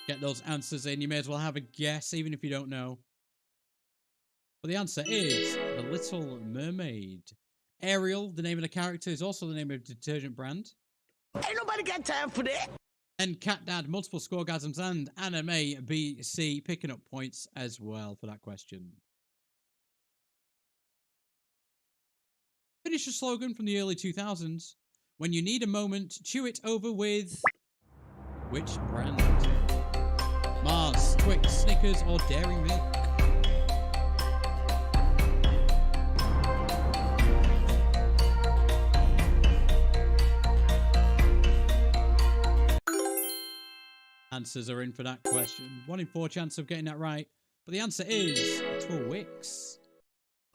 Get those answers in. You may as well have a guess, even if you don't know. But the answer is The Little Mermaid. Ariel, the name of the character, is also the name of a detergent brand. Ain't nobody got time for that. And Cat Dad, multiple scoregasms, and Anime BC picking up points as well for that question. Finish a slogan from the early 2000s. When you need a moment, chew it over with... Which brand? Mars, Twix, Snickers, or Dairy Milk? Answers are in for that question. 1 in 4 chance of getting that right. But the answer is Twix.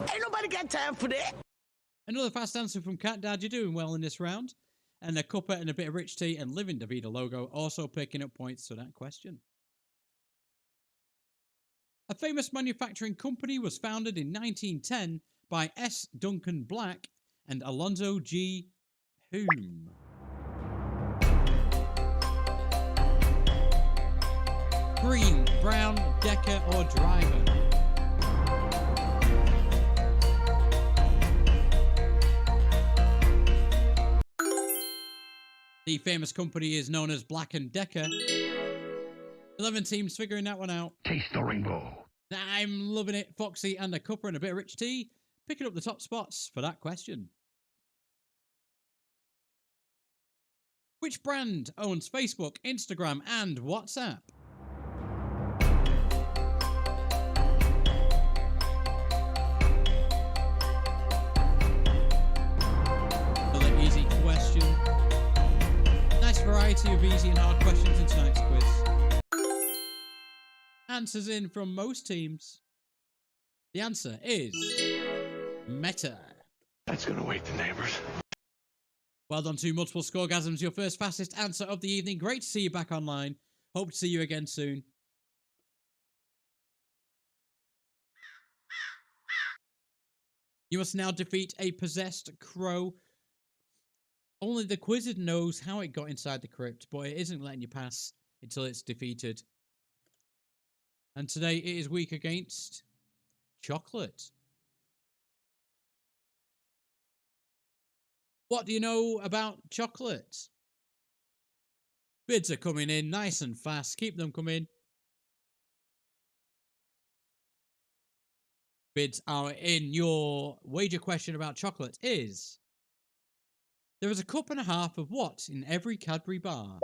Ain't nobody got time for that. Another fast answer from Cat Dad. You're doing well in this round. And a cuppa and a bit of rich tea and Living Davida logo also picking up points for that question. A famous manufacturing company was founded in 1910 by S. Duncan Black and Alonzo G. Hume. Green, brown, Decker, or driver? The famous company is known as Black & Decker. 11 teams figuring that one out. Taste the rainbow. I'm loving it. Foxy and a cuppa and a bit of rich tea picking up the top spots for that question. Which brand owns Facebook, Instagram, and WhatsApp? Another easy question. Nice variety of easy and hard questions in tonight's quiz. Answers in from most teams. The answer is Meta. That's gonna wake the neighbors. Well done to multiple scoregasms. Your first fastest answer of the evening. Great to see you back online. Hope to see you again soon. You must now defeat a possessed crow. Only the Quizzard knows how it got inside the crypt, but it isn't letting you pass until it's defeated. And today it is weak against chocolate. What do you know about chocolate? Bids are coming in nice and fast. Keep them coming. Bids are in. Your wager question about chocolate is: there is a cup and a half of what in every Cadbury bar?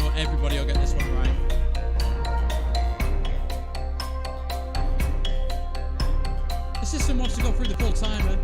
sure everybody will get this one right. The system wants to go through the full timer.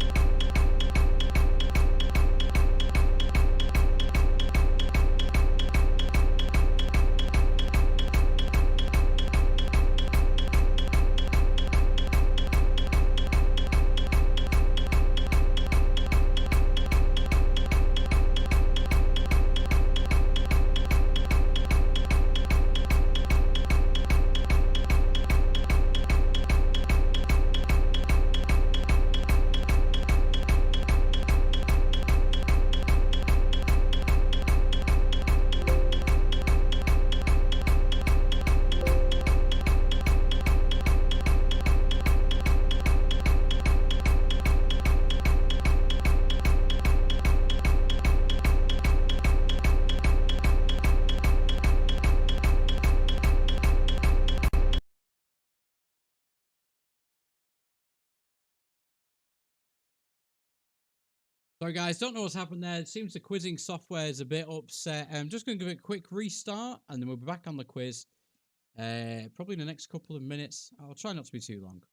Sorry guys, don't know what's happened there. It seems the quizzing software is a bit upset. I'm just going to give it a quick restart and then we'll be back on the quiz. Probably in the next couple of minutes. I'll try not to be too long.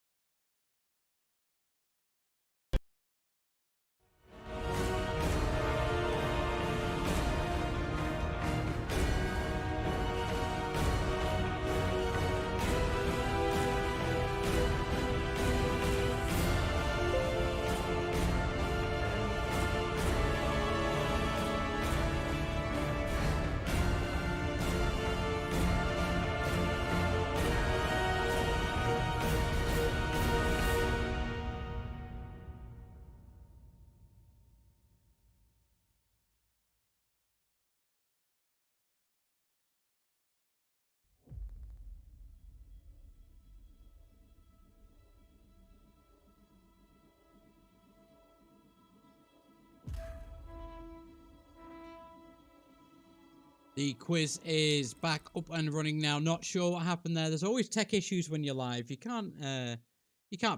The quiz is back up and running now. Not sure what happened there. There's always tech issues when you're live. You can't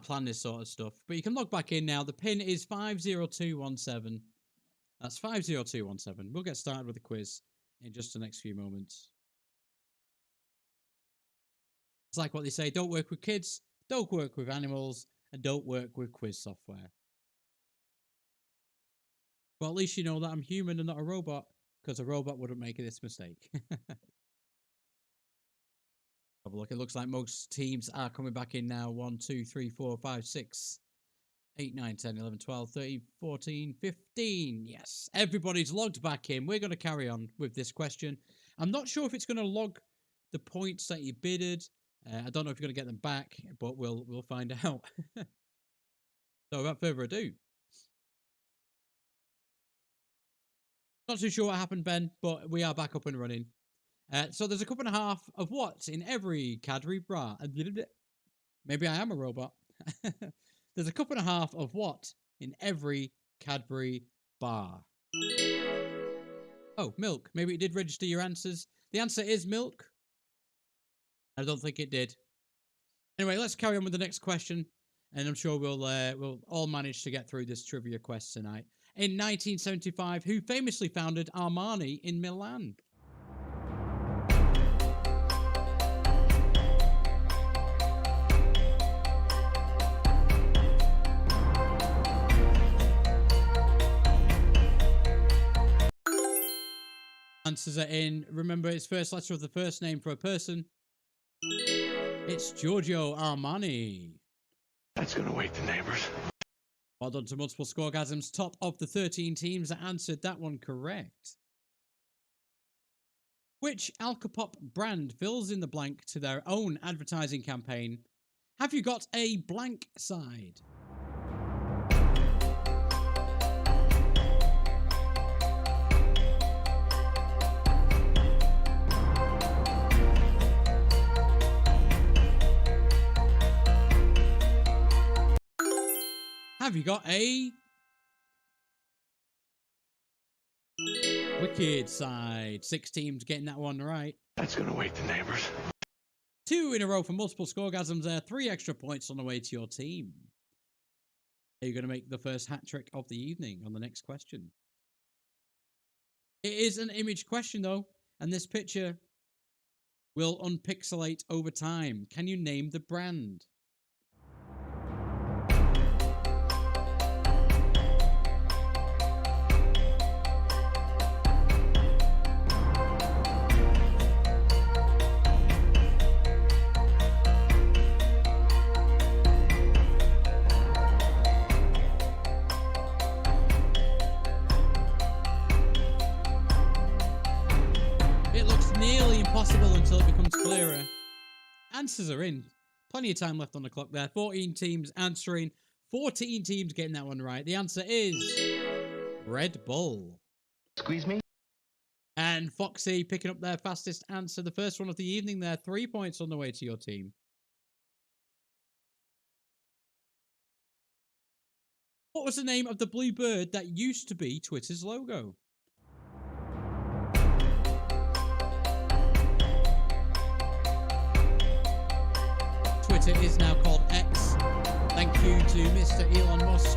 plan this sort of stuff. But you can log back in now. The pin is 50217. That's 50217. We'll get started with the quiz in just the next few moments. It's like what they say, don't work with kids, don't work with animals, and don't work with quiz software. Well, at least you know that I'm human and not a robot. Because a robot wouldn't make this mistake. Have a look. It looks like most teams are coming back in now. 1, 2, 3, 4, 5, 6, 8, 9, 10, 11, 12, 13, 14, 15. Yes, everybody's logged back in. We're going to carry on with this question. I'm not sure if it's going to log the points that you bidded. I don't know if you're going to get them back, but we'll find out. So without further ado. Not too sure what happened, Ben, but we are back up and running. So there's a cup and a half of what in every Cadbury bar? Maybe I am a robot. There's a cup and a half of what in every Cadbury bar? Oh, milk. Maybe it did register your answers. The answer is milk. I don't think it did. Anyway, let's carry on with the next question, and I'm sure we'll all manage to get through this trivia quest tonight. In 1975, who famously founded Armani in Milan? Answers are in. Remember, it's first letter of the first name for a person. It's Giorgio Armani. That's gonna wake the neighbors. Well done to Multiple Scoregasms, top of the 13 teams that answered that one correct. Which Alcopop brand fills in the blank to their own advertising campaign? Have you got a blank side? Have you got a wicked side? 6 teams getting that one right. That's gonna wake the neighbors. 2 in a row for Multiple Scoregasms there. 3 extra points on the way to your team. Are you going to make the first hat trick of the evening on the next question? It is an image question though. and this picture will unpixelate over time. Can you name the brand? It looks nearly impossible until it becomes clearer. Answers are in. Plenty of time left on the clock there. 14 teams answering. 14 teams getting that one right. The answer is Red Bull. Squeeze me. And Foxy picking up their fastest answer. The first one of the evening there. 3 points on the way to your team. What was the name of the blue bird that used to be Twitter's logo? Twitter is now called X. Thank you to Mr. Elon Musk.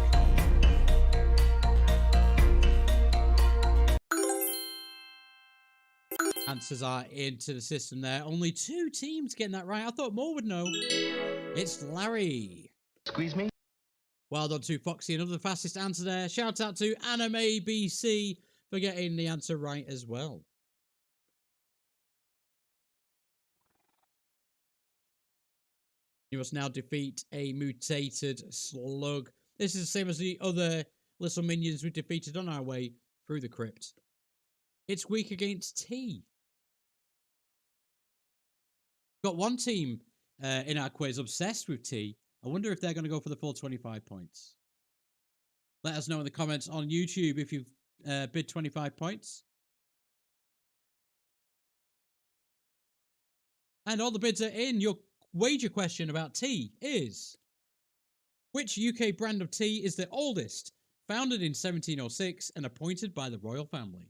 Answers are into the system there. Only 2 teams getting that right. I thought more would know. It's Larry. Squeeze me. Well done to Foxy. Another fastest answer there. Shout out to Anime BC for getting the answer right as well. You must now defeat a mutated slug. This is the same as the other little minions we defeated on our way through the crypt. It's weak against T. Got one team in our quiz obsessed with T. I wonder if they're going to go for the full 25 points. Let us know in the comments on YouTube if you've bid 25 points. And all the bids are in. Your wager question about tea is: which UK brand of tea is the oldest, founded in 1706 and appointed by the royal family?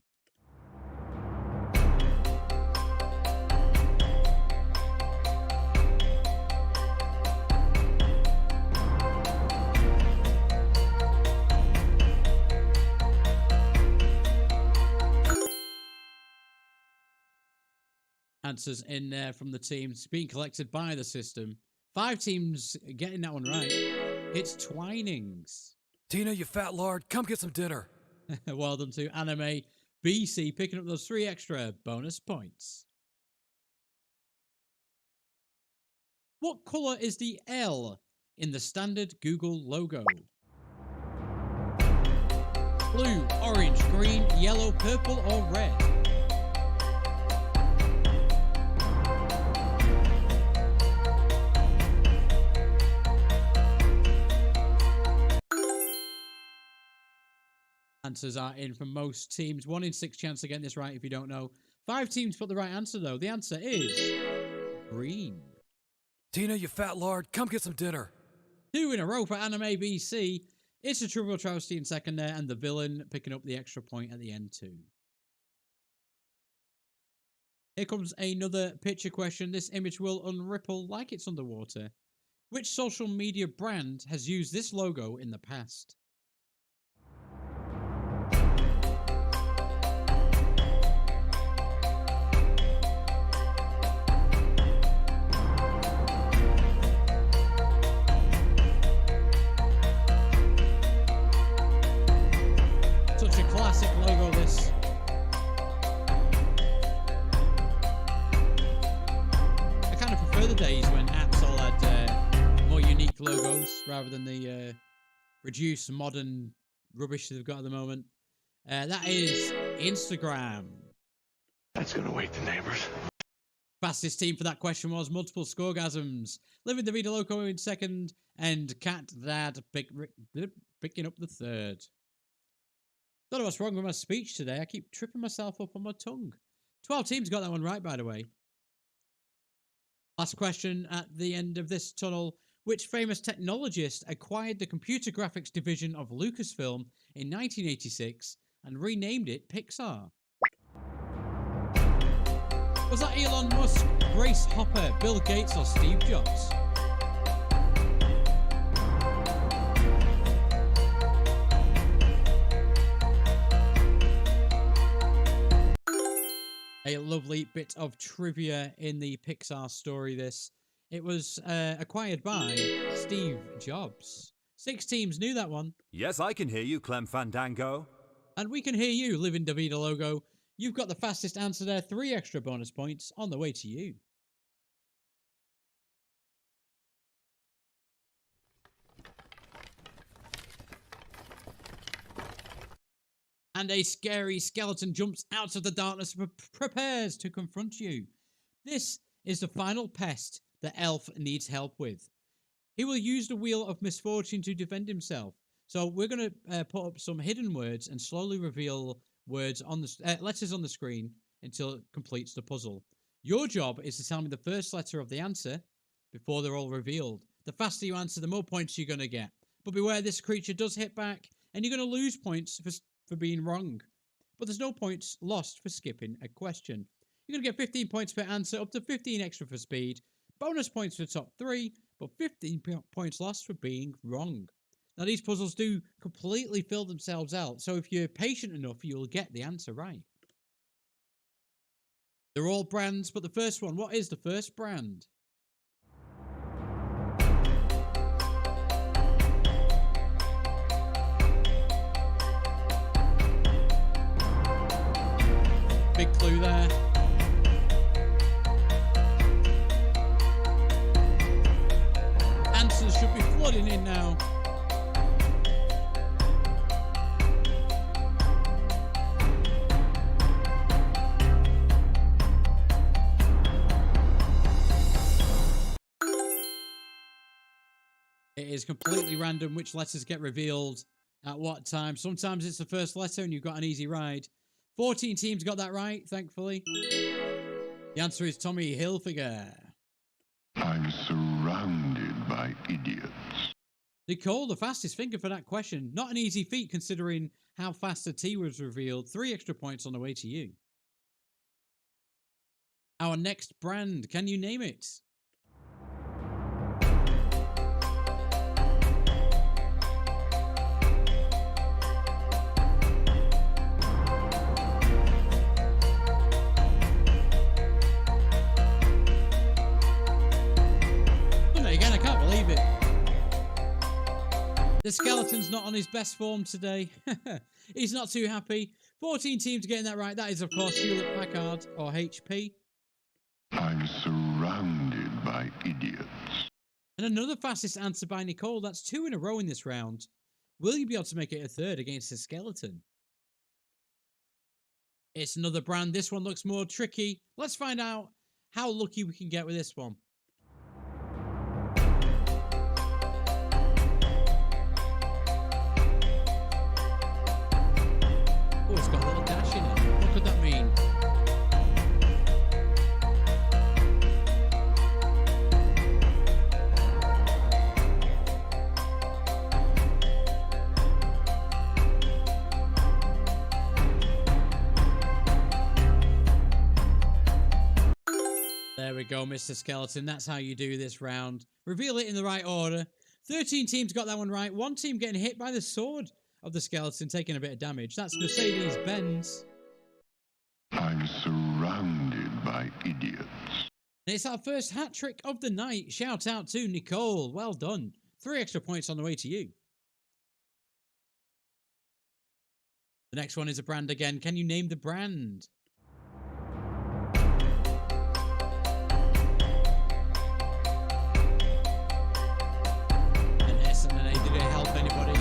Answers in there from the teams being collected by the system. 5 teams getting that one right. It's Twinings. Tina, you fat lard, come get some dinner. Well done to Anime BC picking up those 3 extra bonus points. What colour is the L in the standard Google logo? Blue, orange, green, yellow, purple or red? Answers are in from most teams. 1 in 6 chance of getting this right if you don't know. 5 teams put the right answer though. The answer is green. Tina, you fat lard, come get some dinner. 2 in a row for Anime BC. It's a trivial travesty in second there, and the villain picking up the extra point at the end too. Here comes another picture question. This image will unripple like it's underwater. Which social media brand has used this logo in the past? Classic logo, this. I kind of prefer the days when apps all had more unique logos rather than the reduced modern rubbish they've got at the moment. That is Instagram. That's gonna wake the neighbors. Fastest team for that question was Multiple Scoregasms. Living the Vida Loco in second, and Cat Dad picking up the third. Don't know what's wrong with my speech today. I keep tripping myself up on my tongue. 12 teams got that one right, by the way. Last question at the end of this tunnel. Which famous technologist acquired the computer graphics division of Lucasfilm in 1986 and renamed it Pixar? Was that Elon Musk, Grace Hopper, Bill Gates or Steve Jobs? A lovely bit of trivia in the Pixar story, this. It was acquired by Steve Jobs. 6 teams knew that one. Yes, I can hear you, Clem Fandango. And we can hear you, Living Davida Logo. You've got the fastest answer there. 3 extra bonus points on the way to you. And a scary skeleton jumps out of the darkness and prepares to confront you. This is the final pest that Elf needs help with. He will use the Wheel of Misfortune to defend himself. So we're going to put up some hidden words and slowly reveal words on the letters on the screen until it completes the puzzle. Your job is to tell me the first letter of the answer before they're all revealed. The faster you answer, the more points you're going to get. But beware, this creature does hit back, and you're going to lose points for being wrong. But there's no points lost for skipping a question. You're going to get 15 points per answer, up to 15 extra for speed, bonus points for the top 3, but 15 points lost for being wrong. Now, these puzzles do completely fill themselves out, so if you're patient enough, you'll get the answer right. They're all brands, but the first one, what is the first brand? Big clue there. Answers should be flooding in now. It is completely random which letters get revealed at what time. Sometimes it's the first letter and you've got an easy ride. 14 teams got that right, thankfully. The answer is Tommy Hilfiger. I'm surrounded by idiots. Nicole, the fastest finger for that question. Not an easy feat considering how fast the T was revealed. 3 extra points on the way to you. Our next brand, can you name it? The skeleton's not on his best form today. He's not too happy. 14 teams getting that right. That is, of course, Hewlett Packard, or HP. I'm surrounded by idiots. And another fastest answer by Nicole. That's 2 in a row in this round. Will you be able to make it a third against the skeleton? It's another brand. This one looks more tricky. Let's find out how lucky we can get with this one. Oh, it's got a little dash in it. What could that mean? There we go, Mr. Skeleton. That's how you do this round. Reveal it in the right order. 13 teams got that one right. 1 team getting hit by the sword of the skeleton, taking a bit of damage. That's Mercedes-Benz. I'm surrounded by idiots. And it's our first hat trick of the night. Shout out to Nicole. Well done. 3 extra points on the way to you. The next one is a brand again. Can you name the brand? An S and an A. Did it help anybody?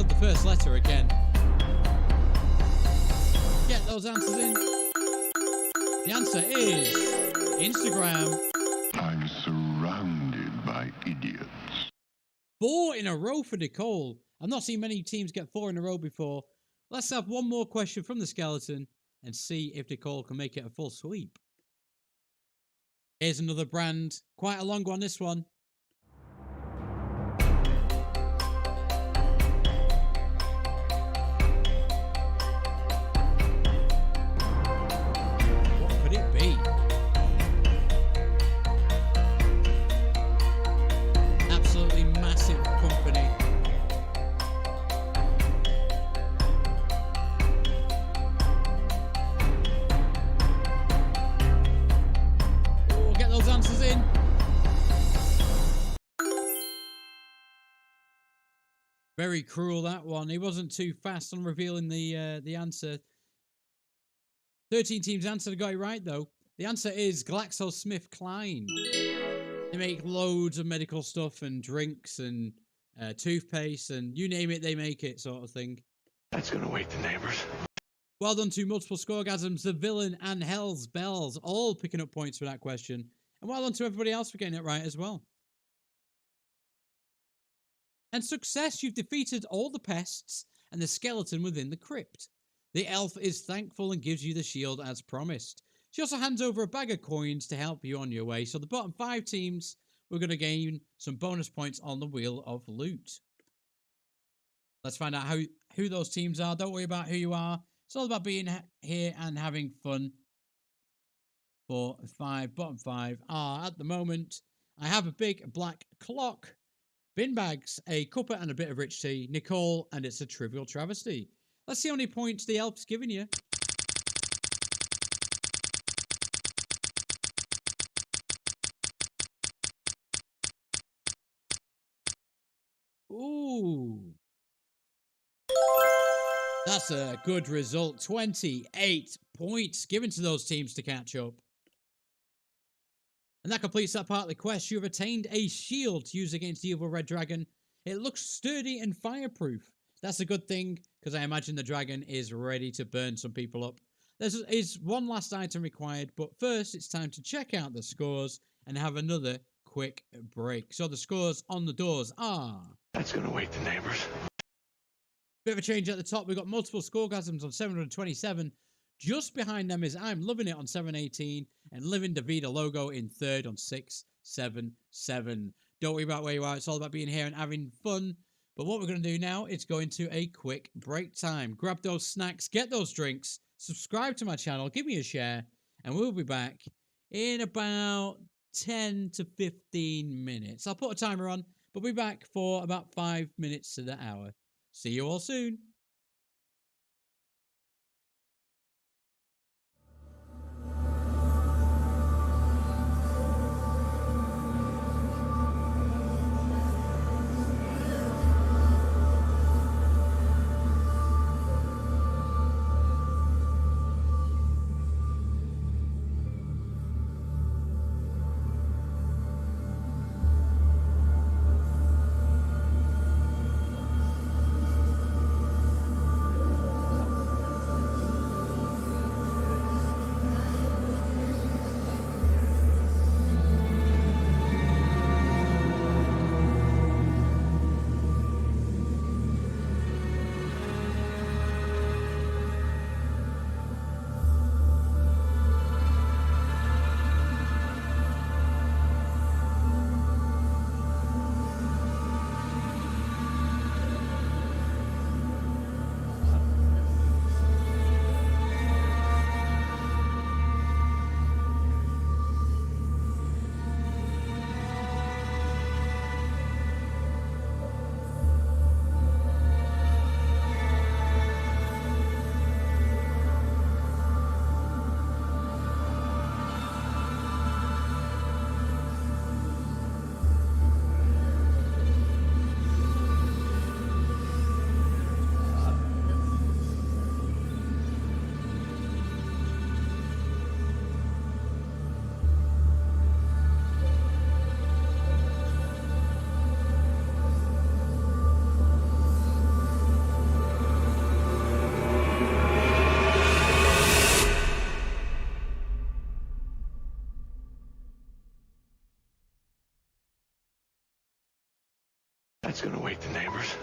The first letter again. Get those answers in. The answer is Instagram. I'm surrounded by idiots. 4 in a row for Nicole. I've not seen many teams get 4 in a row before. Let's have one more question from the skeleton and see if Nicole can make it a full sweep. Here's another brand. Quite a long one, this one. Very cruel, that one. He wasn't too fast on revealing the answer. 13 teams answered. I got it right, though. The answer is GlaxoSmithKline. They make loads of medical stuff and drinks and toothpaste and you name it, they make it, sort of thing. That's gonna wake the neighbors. Well done to Multiple Scoregasms, The Villain, and Hell's Bells, all picking up points for that question. And well done to everybody else for getting it right as well. And success, you've defeated all the pests and the skeleton within the crypt. The elf is thankful and gives you the shield as promised. She also hands over a bag of coins to help you on your way. So the bottom 5 teams, we're going to gain some bonus points on the Wheel of Loot. Let's find out who those teams are. Don't worry about who you are. It's all about being here and having fun. 4 and 5, bottom 5 are, at the moment, I have a big black clock, bin bags, a cuppa and a bit of rich tea, Nicole, and it's a trivial travesty. Let's see how many points the elf's giving you. Ooh. That's a good result. 28 points given to those teams to catch up. And that completes that part of the quest. You have attained a shield to use against the evil red dragon. It looks sturdy and fireproof. That's a good thing, because I imagine the dragon is ready to burn some people up. There is one last item required, but first it's time to check out the scores and have another quick break. So the scores on the doors are... That's gonna wake the neighbors. Bit of a change at the top. We've got Multiple Scoregasms on 727. Just behind them is I'm Loving It on 718 and Living Davida Logo in third on 677. Don't worry about where you are. It's all about being here and having fun. But what we're going to do now is go into a quick break time. Grab those snacks, get those drinks, subscribe to my channel, give me a share, and we'll be back in about 10 to 15 minutes. I'll put a timer on, but we'll be back for about 5 minutes to the hour. See you all soon. That's gonna wake the neighbors.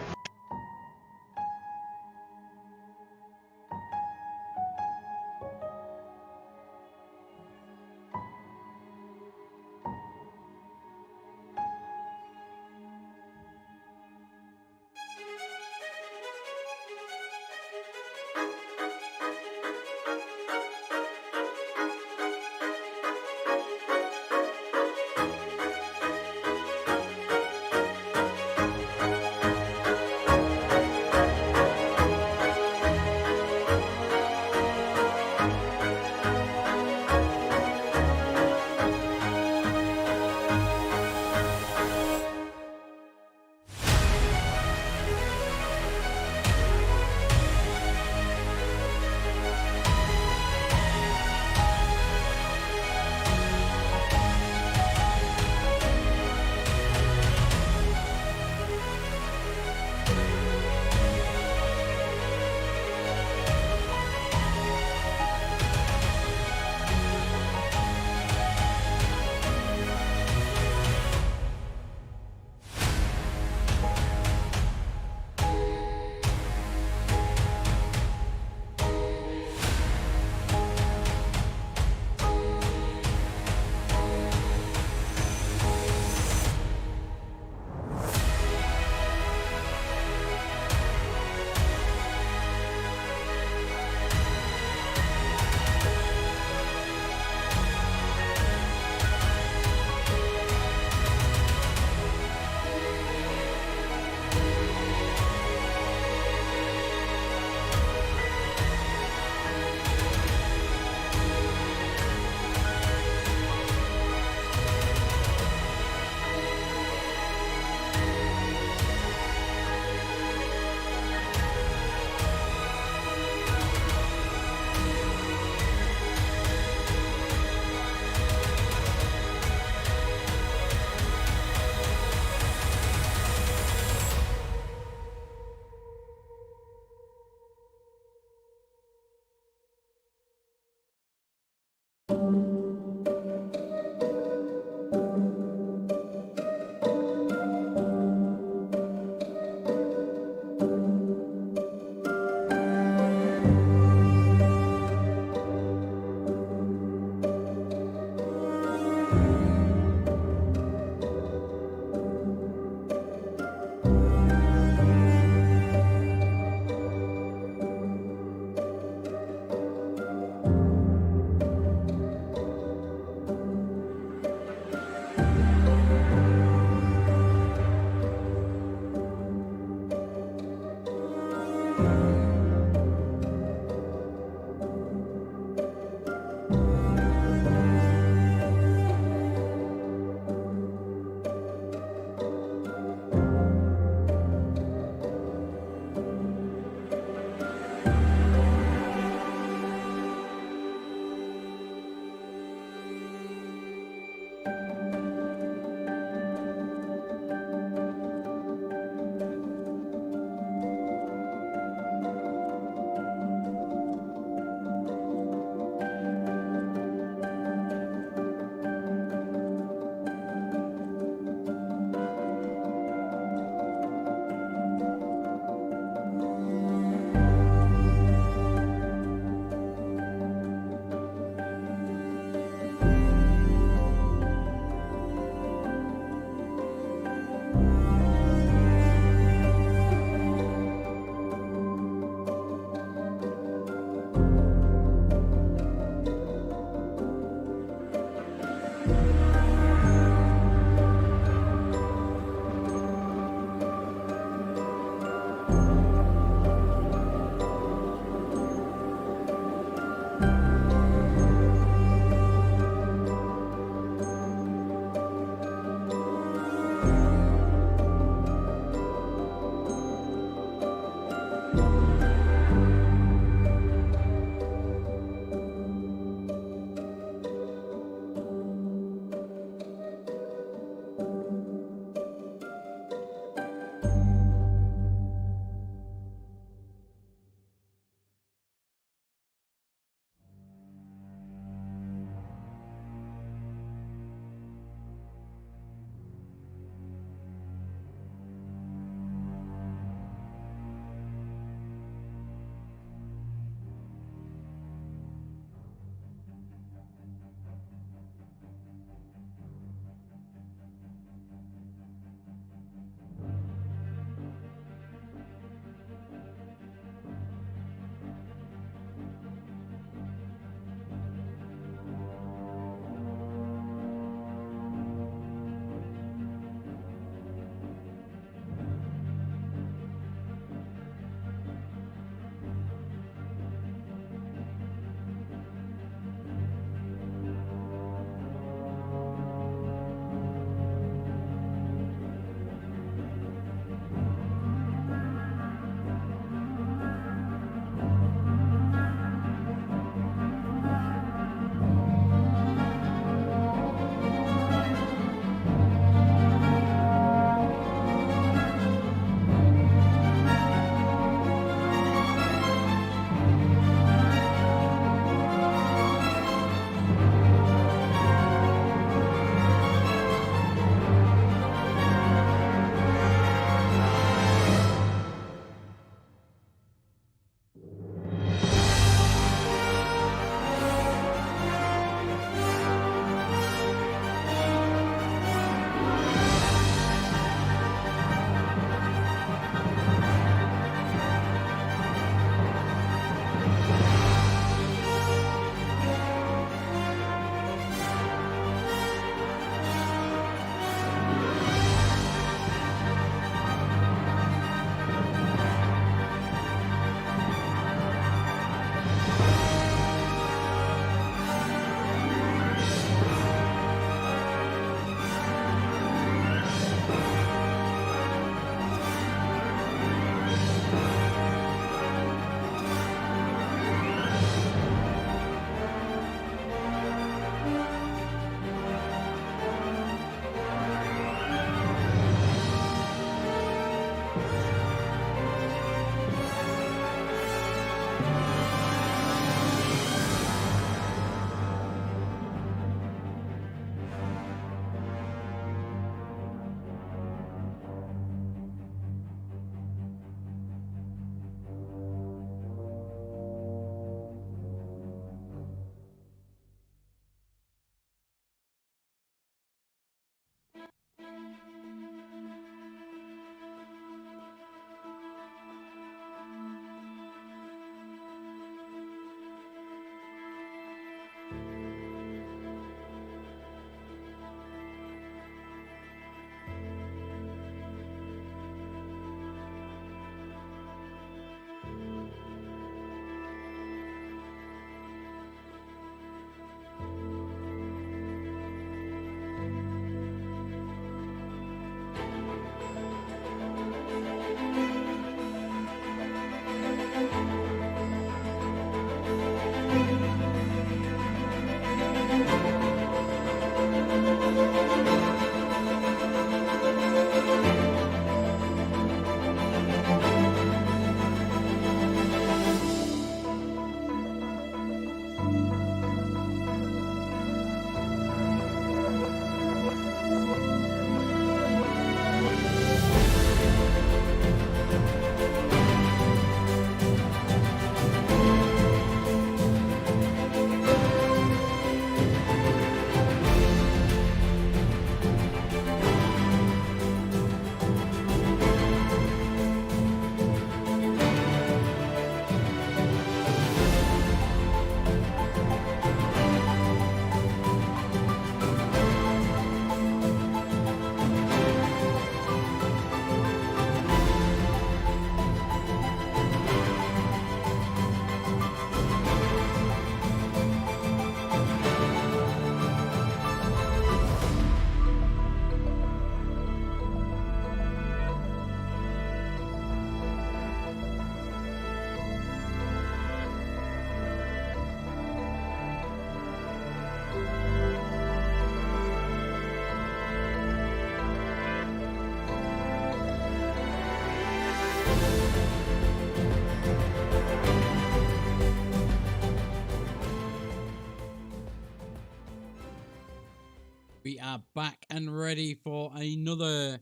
are back and ready for another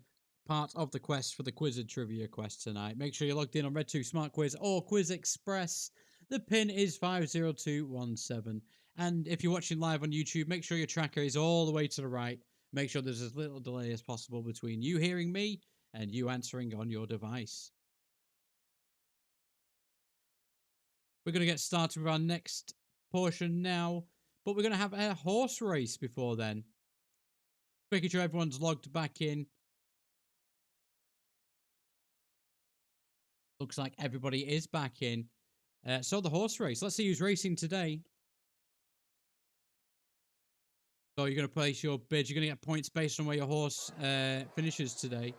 part of the quest for the Quizzard Trivia Quest tonight. Make sure you're logged in on RedTooth SmartQuiz or QuizXpress. The pin is 50217. And if you're watching live on YouTube, make sure your tracker is all the way to the right. Make sure there's as little delay as possible between you hearing me and you answering on your device. We're going to get started with our next portion now, but we're going to have a horse race before then. Making sure everyone's logged back in. Looks like everybody is back in. So the horse race. Let's see who's racing today. So you're going to place your bids. You're going to get points based on where your horse finishes today.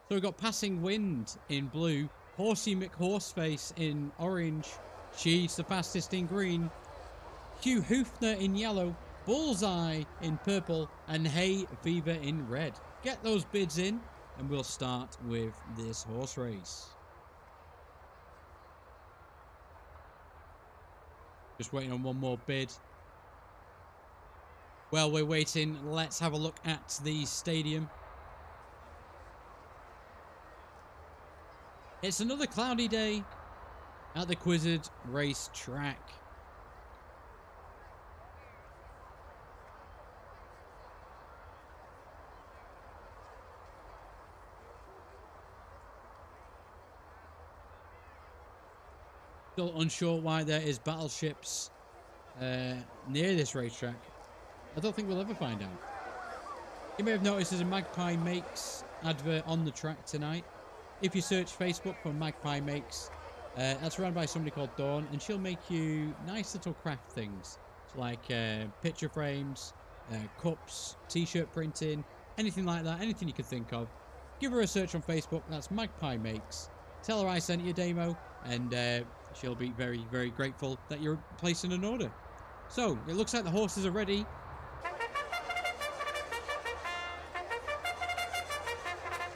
So we've got Passing Wind in blue. Horsey McHorseface in orange. She's the fastest in green. Hugh Hoofner in yellow. Bullseye in purple. And Hay Fever in red. Get those bids in and we'll start with this horse race. Just waiting on one more bid. While we're waiting, let's have a look at the stadium. It's another cloudy day at the Quizzard race track. Still unsure why there is battleships near this racetrack. I don't think we'll ever find out. You may have noticed there's a Magpie Makes advert on the track tonight. If you search Facebook for Magpie Makes, that's run by somebody called Dawn, and she'll make you nice little craft things. Like picture frames, cups, t-shirt printing, anything like that, anything you can think of. Give her a search on Facebook, that's Magpie Makes. Tell her I sent you, Daimo, and she'll be very, very grateful that you're placing an order. So, it looks like the horses are ready.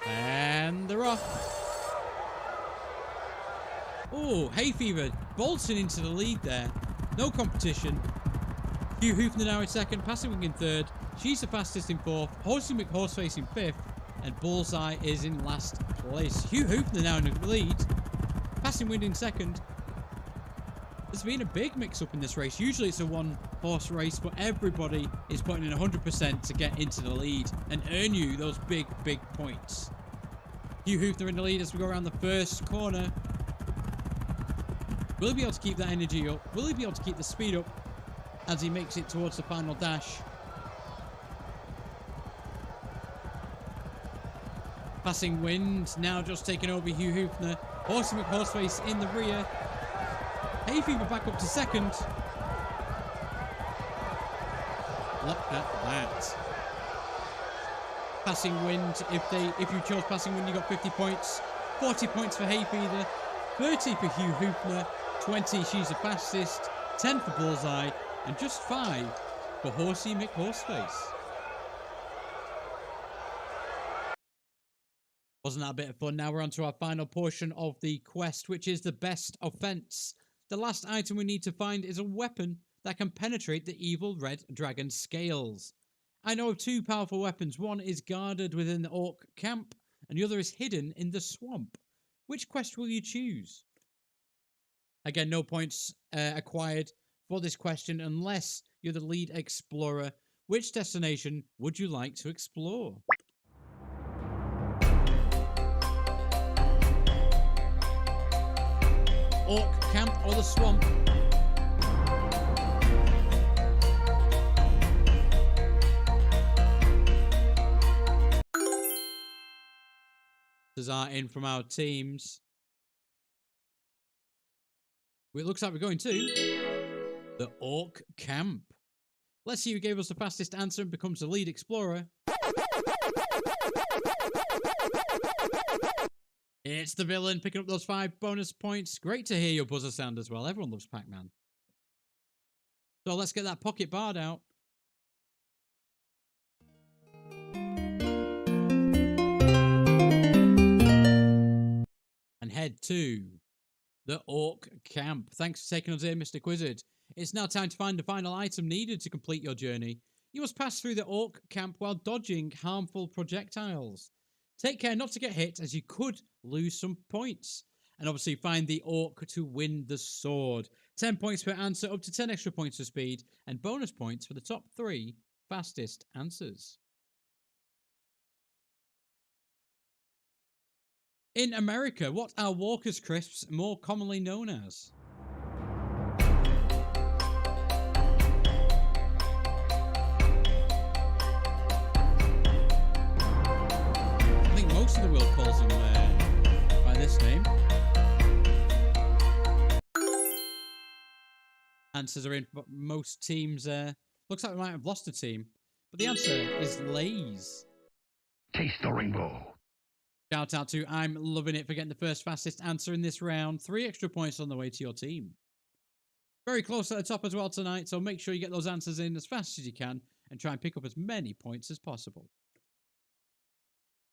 And they're off. Oh, Hay Fever bolting into the lead there. No competition. Hugh Hoofner now in second. Passing Wind in third. She's the fastest in fourth. Horsey McHorseface in fifth. And Bullseye is in last place. Hugh Hoofner now in the lead. Passing Wind in second. There's been a big mix-up in this race. Usually it's a one-horse race, but everybody is putting in 100% to get into the lead and earn you those big, big points. Hugh Hoofner in the lead as we go around the first corner. Will he be able to keep that energy up? Will he be able to keep the speed up as he makes it towards the final dash? Passing Wind now just taking over Hugh Hoofner. Horsey McHorseface in the rear. Hay Fever back up to second. Look at that. Passing Wind, if you chose Passing Wind, you got 50 points. 40 points for Hay Fever. 30 for Hugh Hoofner. 20, she's the fastest. 10 for Bullseye. And just 5 for Horsey McHorseface. Wasn't that a bit of fun? Now we're on to our final portion of the quest, which is the best offense. The last item we need to find is a weapon that can penetrate the evil red dragon scales. I know of 2 powerful weapons. One is guarded within the orc camp, and the other is hidden in the swamp. Which quest will you choose? Again, no points acquired for this question unless you're the lead explorer. Which destination would you like to explore? Orc camp or the swamp? These are in from our teams. It looks like we're going to the Orc camp. Let's see who gave us the fastest answer and becomes the lead explorer. It's the villain picking up those 5 bonus points. Great to hear your buzzer sound as well. Everyone loves Pac-Man. So let's get that pocket bard out. And head to the Orc camp. Thanks for taking us in, Mr. Quizzard. It's now time to find the final item needed to complete your journey. You must pass through the orc camp while dodging harmful projectiles. Take care not to get hit, as you could lose some points. And obviously find the orc to win the sword. 10 points per answer, up to 10 extra points for speed, and bonus points for the top 3 fastest answers. In America, what are Walker's crisps more commonly known as? I think most of the world calls them by this name. Answers are in most teams. Looks like we might have lost a team, but the answer is Lay's. Taste the rainbow. Shout out to I'm Loving It for getting the first fastest answer in this round. 3 extra points on the way to your team. Very close at the top as well tonight, so make sure you get those answers in as fast as you can and try and pick up as many points as possible.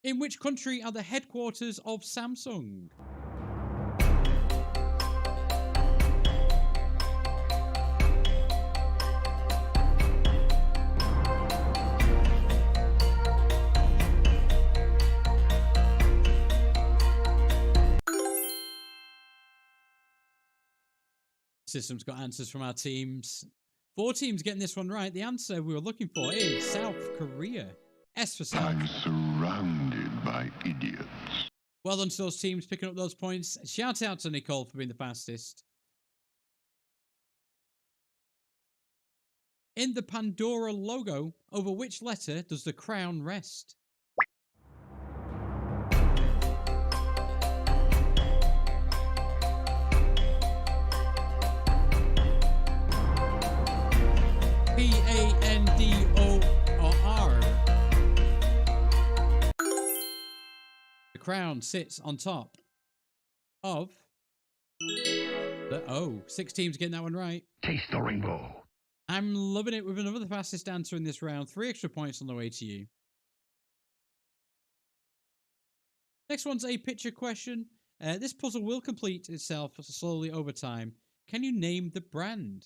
In which country are the headquarters of Samsung? System's got answers from our teams. 4 teams getting this one right. The answer we were looking for is South Korea. S for South. I'm surrounded by idiots. Well done to those teams picking up those points. Shout out to Nicole for being the fastest. In the Pandora logo, over which letter does the crown rest? P-A-N-D-O-R. The crown sits on top of the O. 6 teams getting that one right. Taste the rainbow. I'm loving it with another fastest answer in this round. 3 extra points on the way to you. Next one's a picture question. This puzzle will complete itself slowly over time. Can you name the brand?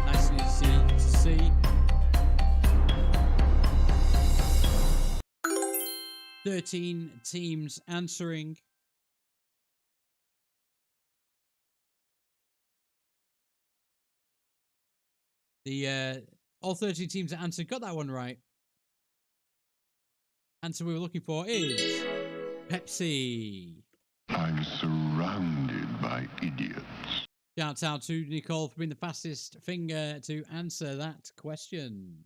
Nice and easy to see. 13 teams answering. All 13 teams that answered got that one right. Answer we were looking for is Pepsi. I'm surrounded by idiots. Shout out to Nicole for being the fastest finger to answer that question.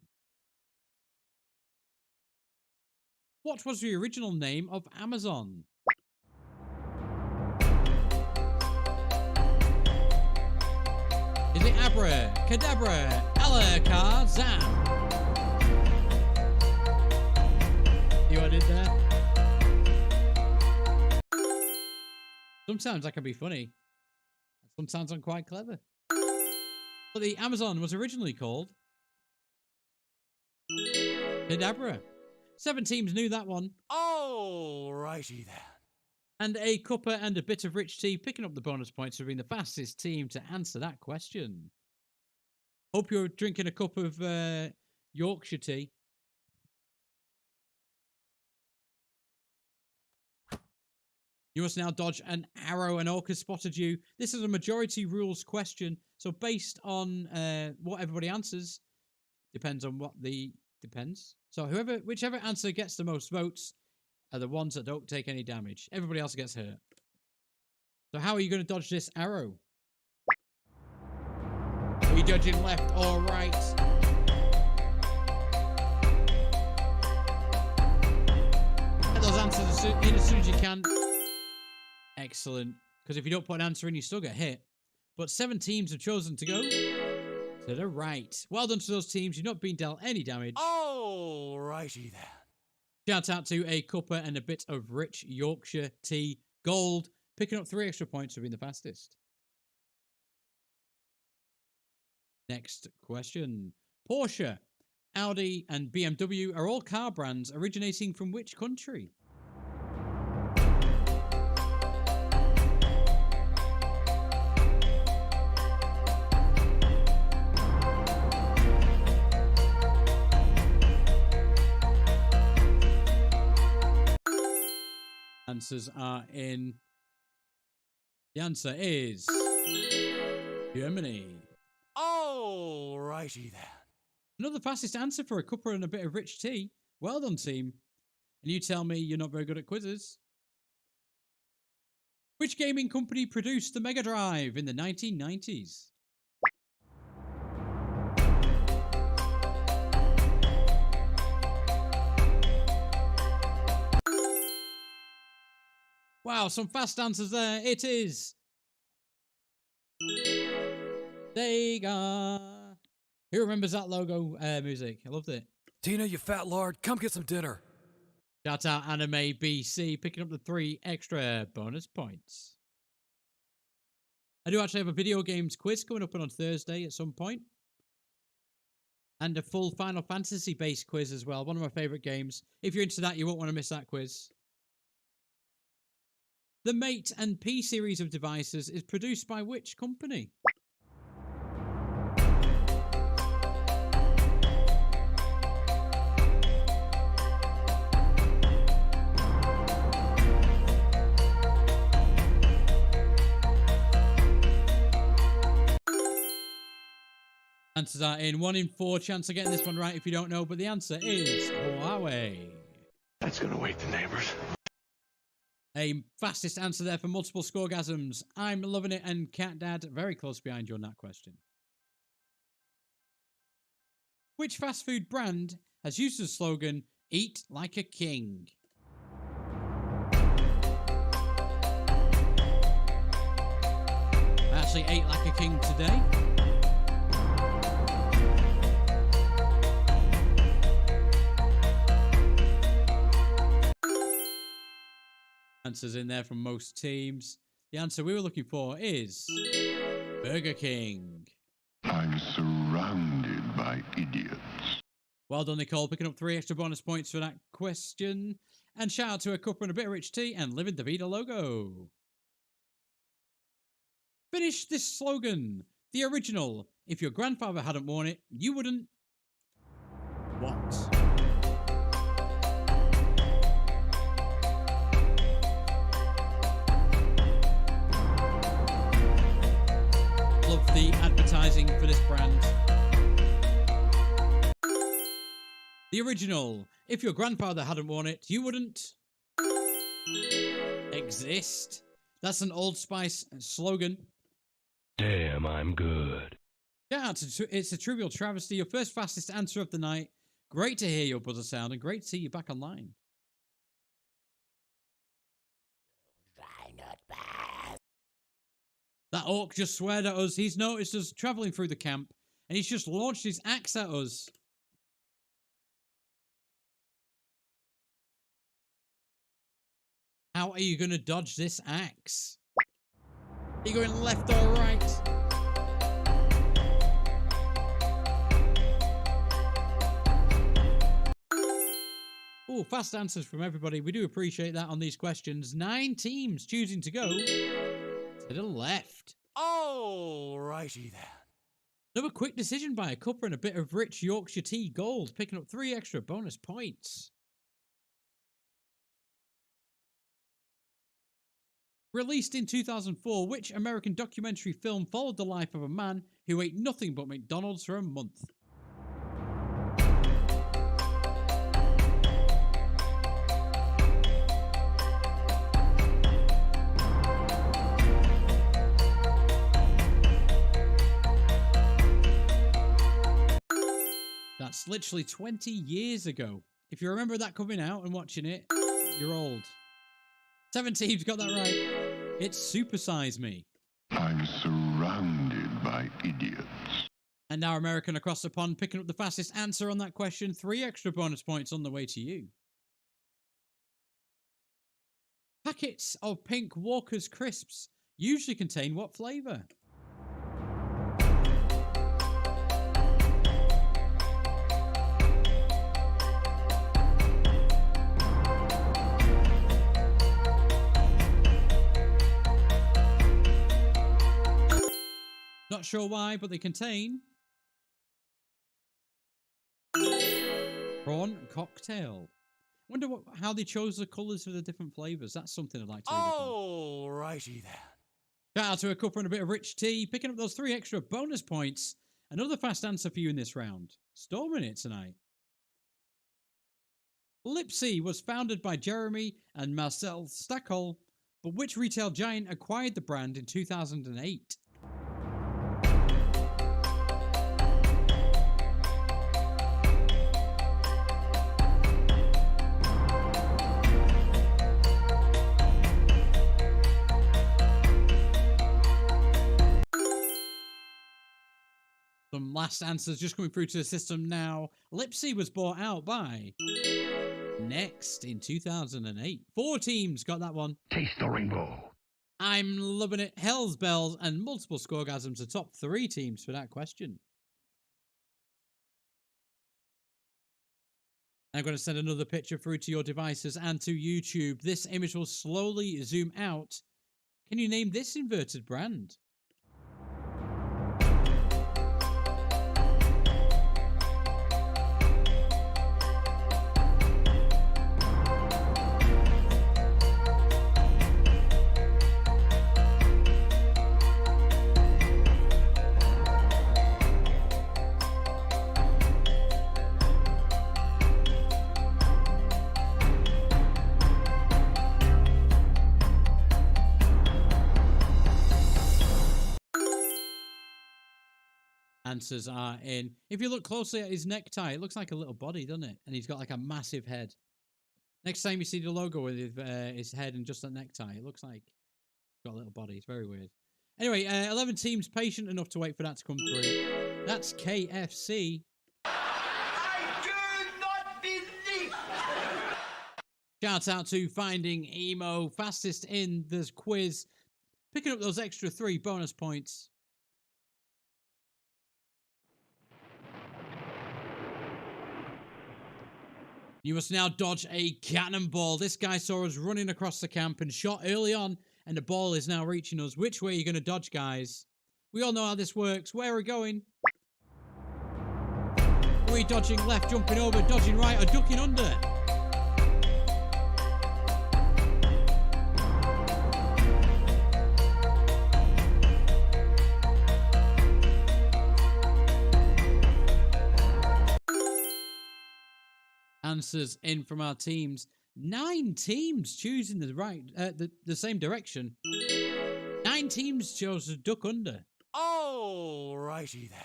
What was the original name of Amazon? Is it Abra, Cadabra, Alakazam? See what I did there? Sometimes that can be funny. Sometimes I'm quite clever. But the Amazon was originally called Cadabra. 7 teams knew that one. Alrighty then. And a cuppa and a bit of rich tea picking up the bonus points for being the fastest team to answer that question. Hope you're drinking a cup of Yorkshire tea. You must now dodge an arrow. An orc has spotted you. This is a majority rules question. So based on what everybody answers, depends on what the... Depends. So whichever answer gets the most votes are the ones that don't take any damage. Everybody else gets hurt. So how are you going to dodge this arrow? Are you dodging left or right? Get those answers in as soon as you can. Excellent. Because if you don't put an answer in, you still get hit. But 7 teams have chosen to go to the right. Well done to those teams. You've not been dealt any damage. Alrighty then. Shout out to a cuppa and a bit of rich Yorkshire tea gold, picking up 3 extra points for being the fastest. Next question. Porsche, Audi, and BMW are all car brands originating from which country? Answers are in. The answer is Germany. Alrighty then. Another fastest answer for a cuppa and a bit of rich tea. Well done, team. And you tell me you're not very good at quizzes. Which gaming company produced the Mega Drive in the 1990s? Wow, some fast answers there. It is Sega. Who remembers that logo music? I loved it. Tina, you fat lard, come get some dinner. Shout out Anime BC, picking up the 3 extra bonus points. I do actually have a video games quiz coming up on Thursday at some point. And a full Final Fantasy based quiz as well. One of my favourite games. If you're into that, you won't want to miss that quiz. The Mate and P series of devices is produced by which company? Answers are in. 1 in 4 chance of getting this one right if you don't know, but the answer is Huawei. That's gonna wake the neighbors. A fastest answer there for multiple scoregasms. I'm loving it, and Cat Dad very close behind you on that question. Which fast food brand has used the slogan, "Eat like a king"? I actually ate like a king today. Answers in there from most teams. The answer we were looking for is Burger King. I'm surrounded by idiots. Well done, Nicole, picking up 3 extra bonus points for that question. And shout out to a cuppa and a bit of rich tea and Living the Vida logo. Finish this slogan. The original. If your grandfather hadn't worn it, you wouldn't. What? Love the advertising for this brand. The original. If your grandfather hadn't worn it, you wouldn't exist. That's an Old Spice slogan. Damn, I'm good. Yeah, it's a trivial travesty. Your first fastest answer of the night. Great to hear your buzzer sound and great to see you back online. That orc just sweared at us. He's noticed us travelling through the camp and he's just launched his axe at us. How are you going to dodge this axe? Are you going left or right? Oh, fast answers from everybody. We do appreciate that on these questions. 9 teams choosing to go to the left. Alrighty then. Another quick decision by a cuppa and a bit of rich Yorkshire tea gold, picking up 3 extra bonus points. Released in 2004, which American documentary film followed the life of a man who ate nothing but McDonald's for a month? That's literally 20 years ago. If you remember that coming out and watching it, you're old. 7 teams got that right. It's Super Size Me. I'm surrounded by idiots. And now American across the pond picking up the fastest answer on that question. 3 extra bonus points on the way to you. Packets of pink Walker's crisps usually contain what flavour? Not sure why, but they contain prawn cocktail. Wonder how they chose the colours for the different flavours. That's something I'd like to read up on. Alrighty then. Shout out to a cuppa and a bit of rich tea, picking up those 3 extra bonus points. Another fast answer for you in this round. Storming it tonight. Lipsy was founded by Jeremy and Marcel Stackel, but which retail giant acquired the brand in 2008? Some last answers just coming through to the system now. Lipsy was bought out by Next in 2008. 4 teams got that one. Taste the rainbow. I'm loving it. Hell's Bells and multiple scoregasms, the top 3 teams for that question. I'm going to send another picture through to your devices and to YouTube. This image will slowly zoom out. Can you name this inverted brand? Answers are in. If you look closely at his necktie, it looks like a little body, doesn't it? And he's got like a massive head. Next time you see the logo with his head and just a necktie, it looks like he's got a little body. It's very weird. Anyway, 11 teams patient enough to wait for that to come through. That's KFC. I do not believe. Shout out to Finding Emo, fastest in this quiz, picking up those extra 3 bonus points. You must now dodge a cannonball. This guy saw us running across the camp and shot early on, and the ball is now reaching us. Which way are you going to dodge, guys? We all know how this works. Where are we going? Are we dodging left, jumping over, dodging right, or ducking under? Answers in from our teams. 9 teams choosing the same direction. 9 teams chose to duck under. Alrighty then.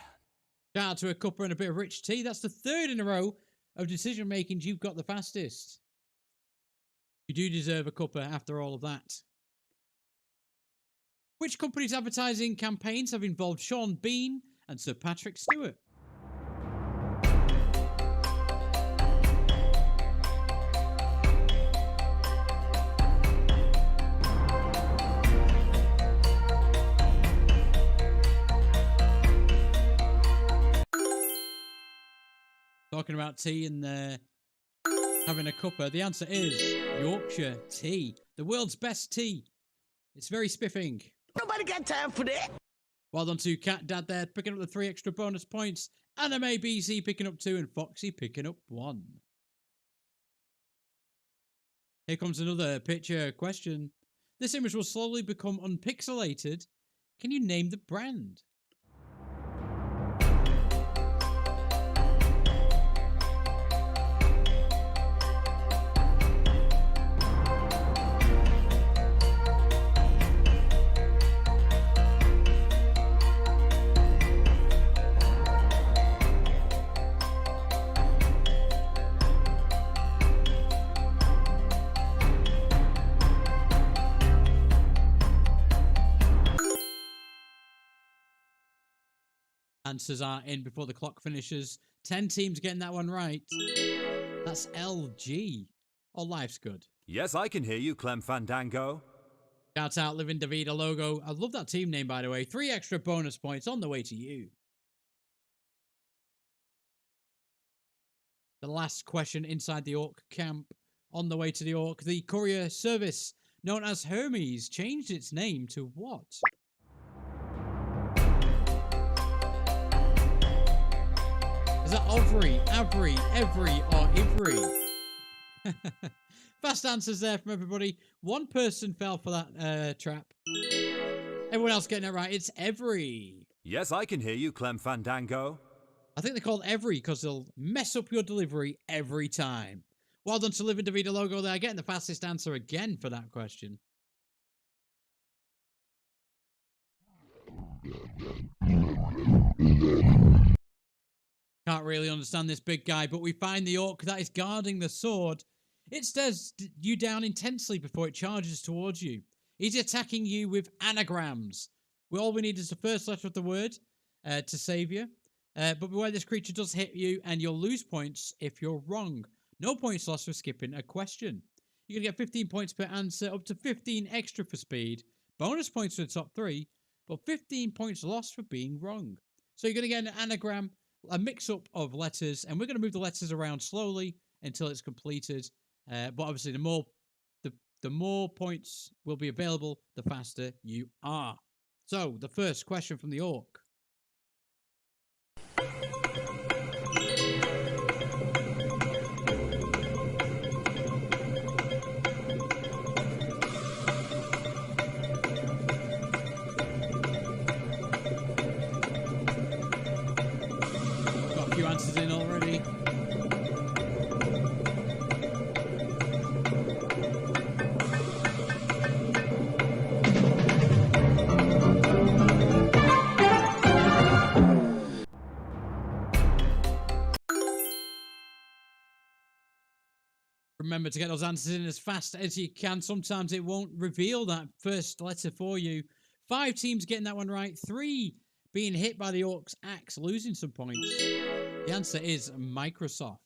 Shout out to a cuppa and a bit of rich tea. That's the 3rd in a row of decision making you've got the fastest. You do deserve a cuppa after all of that. Which company's advertising campaigns have involved Sean Bean and Sir Patrick Stewart? Talking about tea and having a cuppa, the answer is Yorkshire tea, the world's best tea. It's very spiffing. Nobody got time for that. Well done to Cat Dad there, picking up the 3 extra bonus points. Anime BC picking up 2 and Foxy picking up 1. Here comes another picture question. This image will slowly become unpixelated. Can you name the brand? Answers are in before the clock finishes. 10 teams getting that one right. That's LG. Oh, life's good. Yes, I can hear you, Clem Fandango. Shout out Living Davida Logo. I love that team name, by the way. 3 extra bonus points on the way to you. The last question inside the Orc camp. On the way to the Orc, the courier service known as Hermes changed its name to what? Is that Ovry, Avery, Every, or Ivry? Fast answers there from everybody. One person fell for that trap. Everyone else getting it right. It's Every. Yes, I can hear you, Clem Fandango. I think they're called Every because they'll mess up your delivery every time. Well done to Living Davida Logo there, getting the fastest answer again for that question. Can't really understand this big guy, but we find the orc that is guarding the sword. It stares you down intensely before it charges towards you. He's attacking you with anagrams. All we need is the first letter of the word to save you. But beware, this creature does hit you, and you'll lose points if you're wrong. No points lost for skipping a question. You're going to get 15 points per answer, up to 15 extra for speed. Bonus points for the top 3, but 15 points lost for being wrong. So you're going to get an anagram, a mix-up of letters, and we're going to move the letters around slowly until it's completed. But obviously, the more points will be available, the faster you are. So, the first question from the orc. Got a few answers in already. Remember to get those answers in as fast as you can. Sometimes it won't reveal that first letter for you. 5 teams getting that one right. 3 being hit by the orc's axe, losing some points. The answer is Microsoft.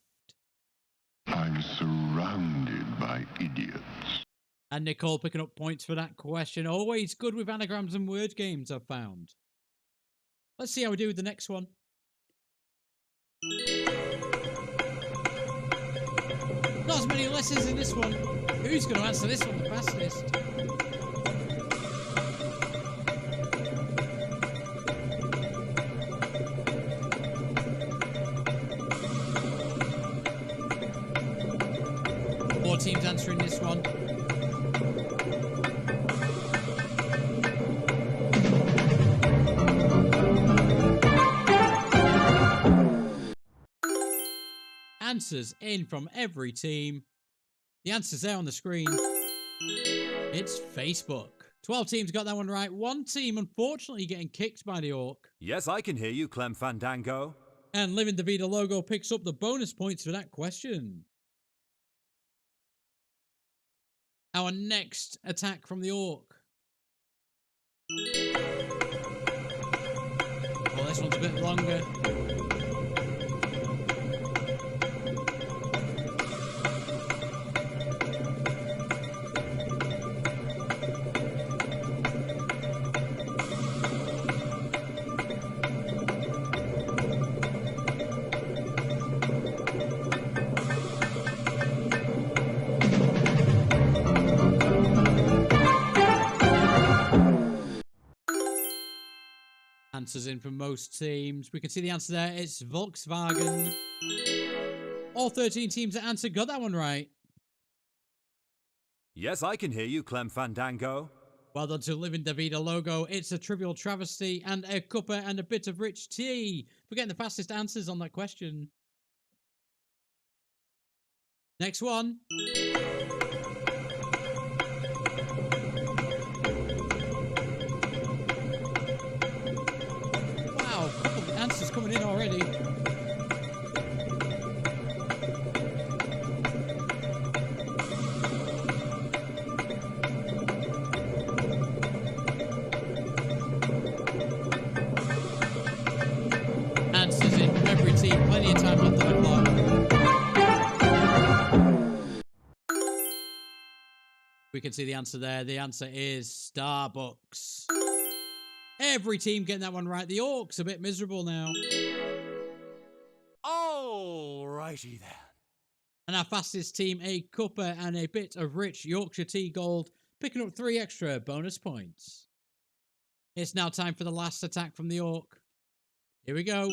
I'm surrounded by idiots. And Nicole picking up points for that question. Always good with anagrams and word games, I've found. Let's see how we do with the next one. Not as many letters in this one. Who's going to answer this one the fastest? More teams answering this one. Answers in from every team. The answer's there on the screen. It's Facebook. 12 teams got that one right. 1 team, unfortunately, getting kicked by the orc. Yes, I can hear you, Clem Fandango. And Living Davida Logo picks up the bonus points for that question. Our next attack from the orc. Well, this one's a bit longer. Answers in from most teams. We can see the answer there. It's Volkswagen. All 13 teams that answered got that one right. Yes, I can hear you, Clem Fandango. Well done to Living Davida Logo. It's a trivial travesty and a cuppa and a bit of rich tea. We're getting the fastest answers on that question. Next one. Wow, a couple of answers coming in already. Answers in from every team. Plenty of time left on the clock. we can see the answer there. The answer is Starbucks. Every team getting that one right. The Orcs a bit miserable now. Alrighty then. And our fastest team, a cuppa and a bit of rich Yorkshire tea gold, picking up 3 extra bonus points. It's now time for the last attack from the Orc. Here we go.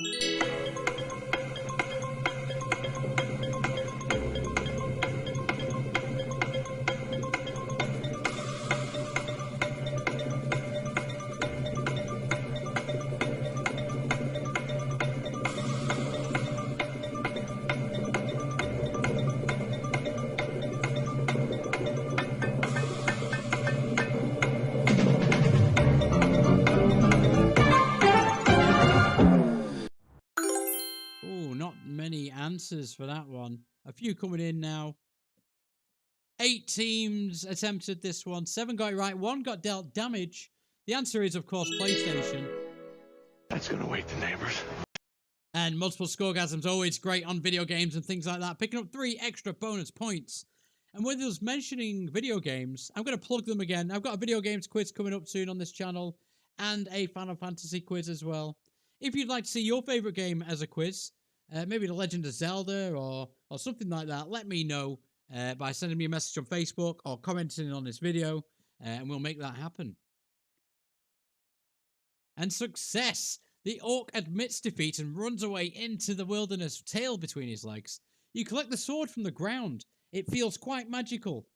Answers for that one. A few coming in now. 8 teams attempted this one. 7 got it right. 1 got dealt damage. The answer is, of course, PlayStation. That's gonna wake the neighbors. And multiple scoregasms, always great on video games and things like that. Picking up 3 extra bonus points. And with us mentioning video games, I'm going to plug them again. I've got a video games quiz coming up soon on this channel. And a Final Fantasy quiz as well. If you'd like to see your favourite game as a quiz, maybe The Legend of Zelda or something like that, let me know by sending me a message on Facebook or commenting on this video, and we'll make that happen. And success! The Orc admits defeat and runs away into the wilderness, tail between his legs. You collect the sword from the ground. It feels quite magical.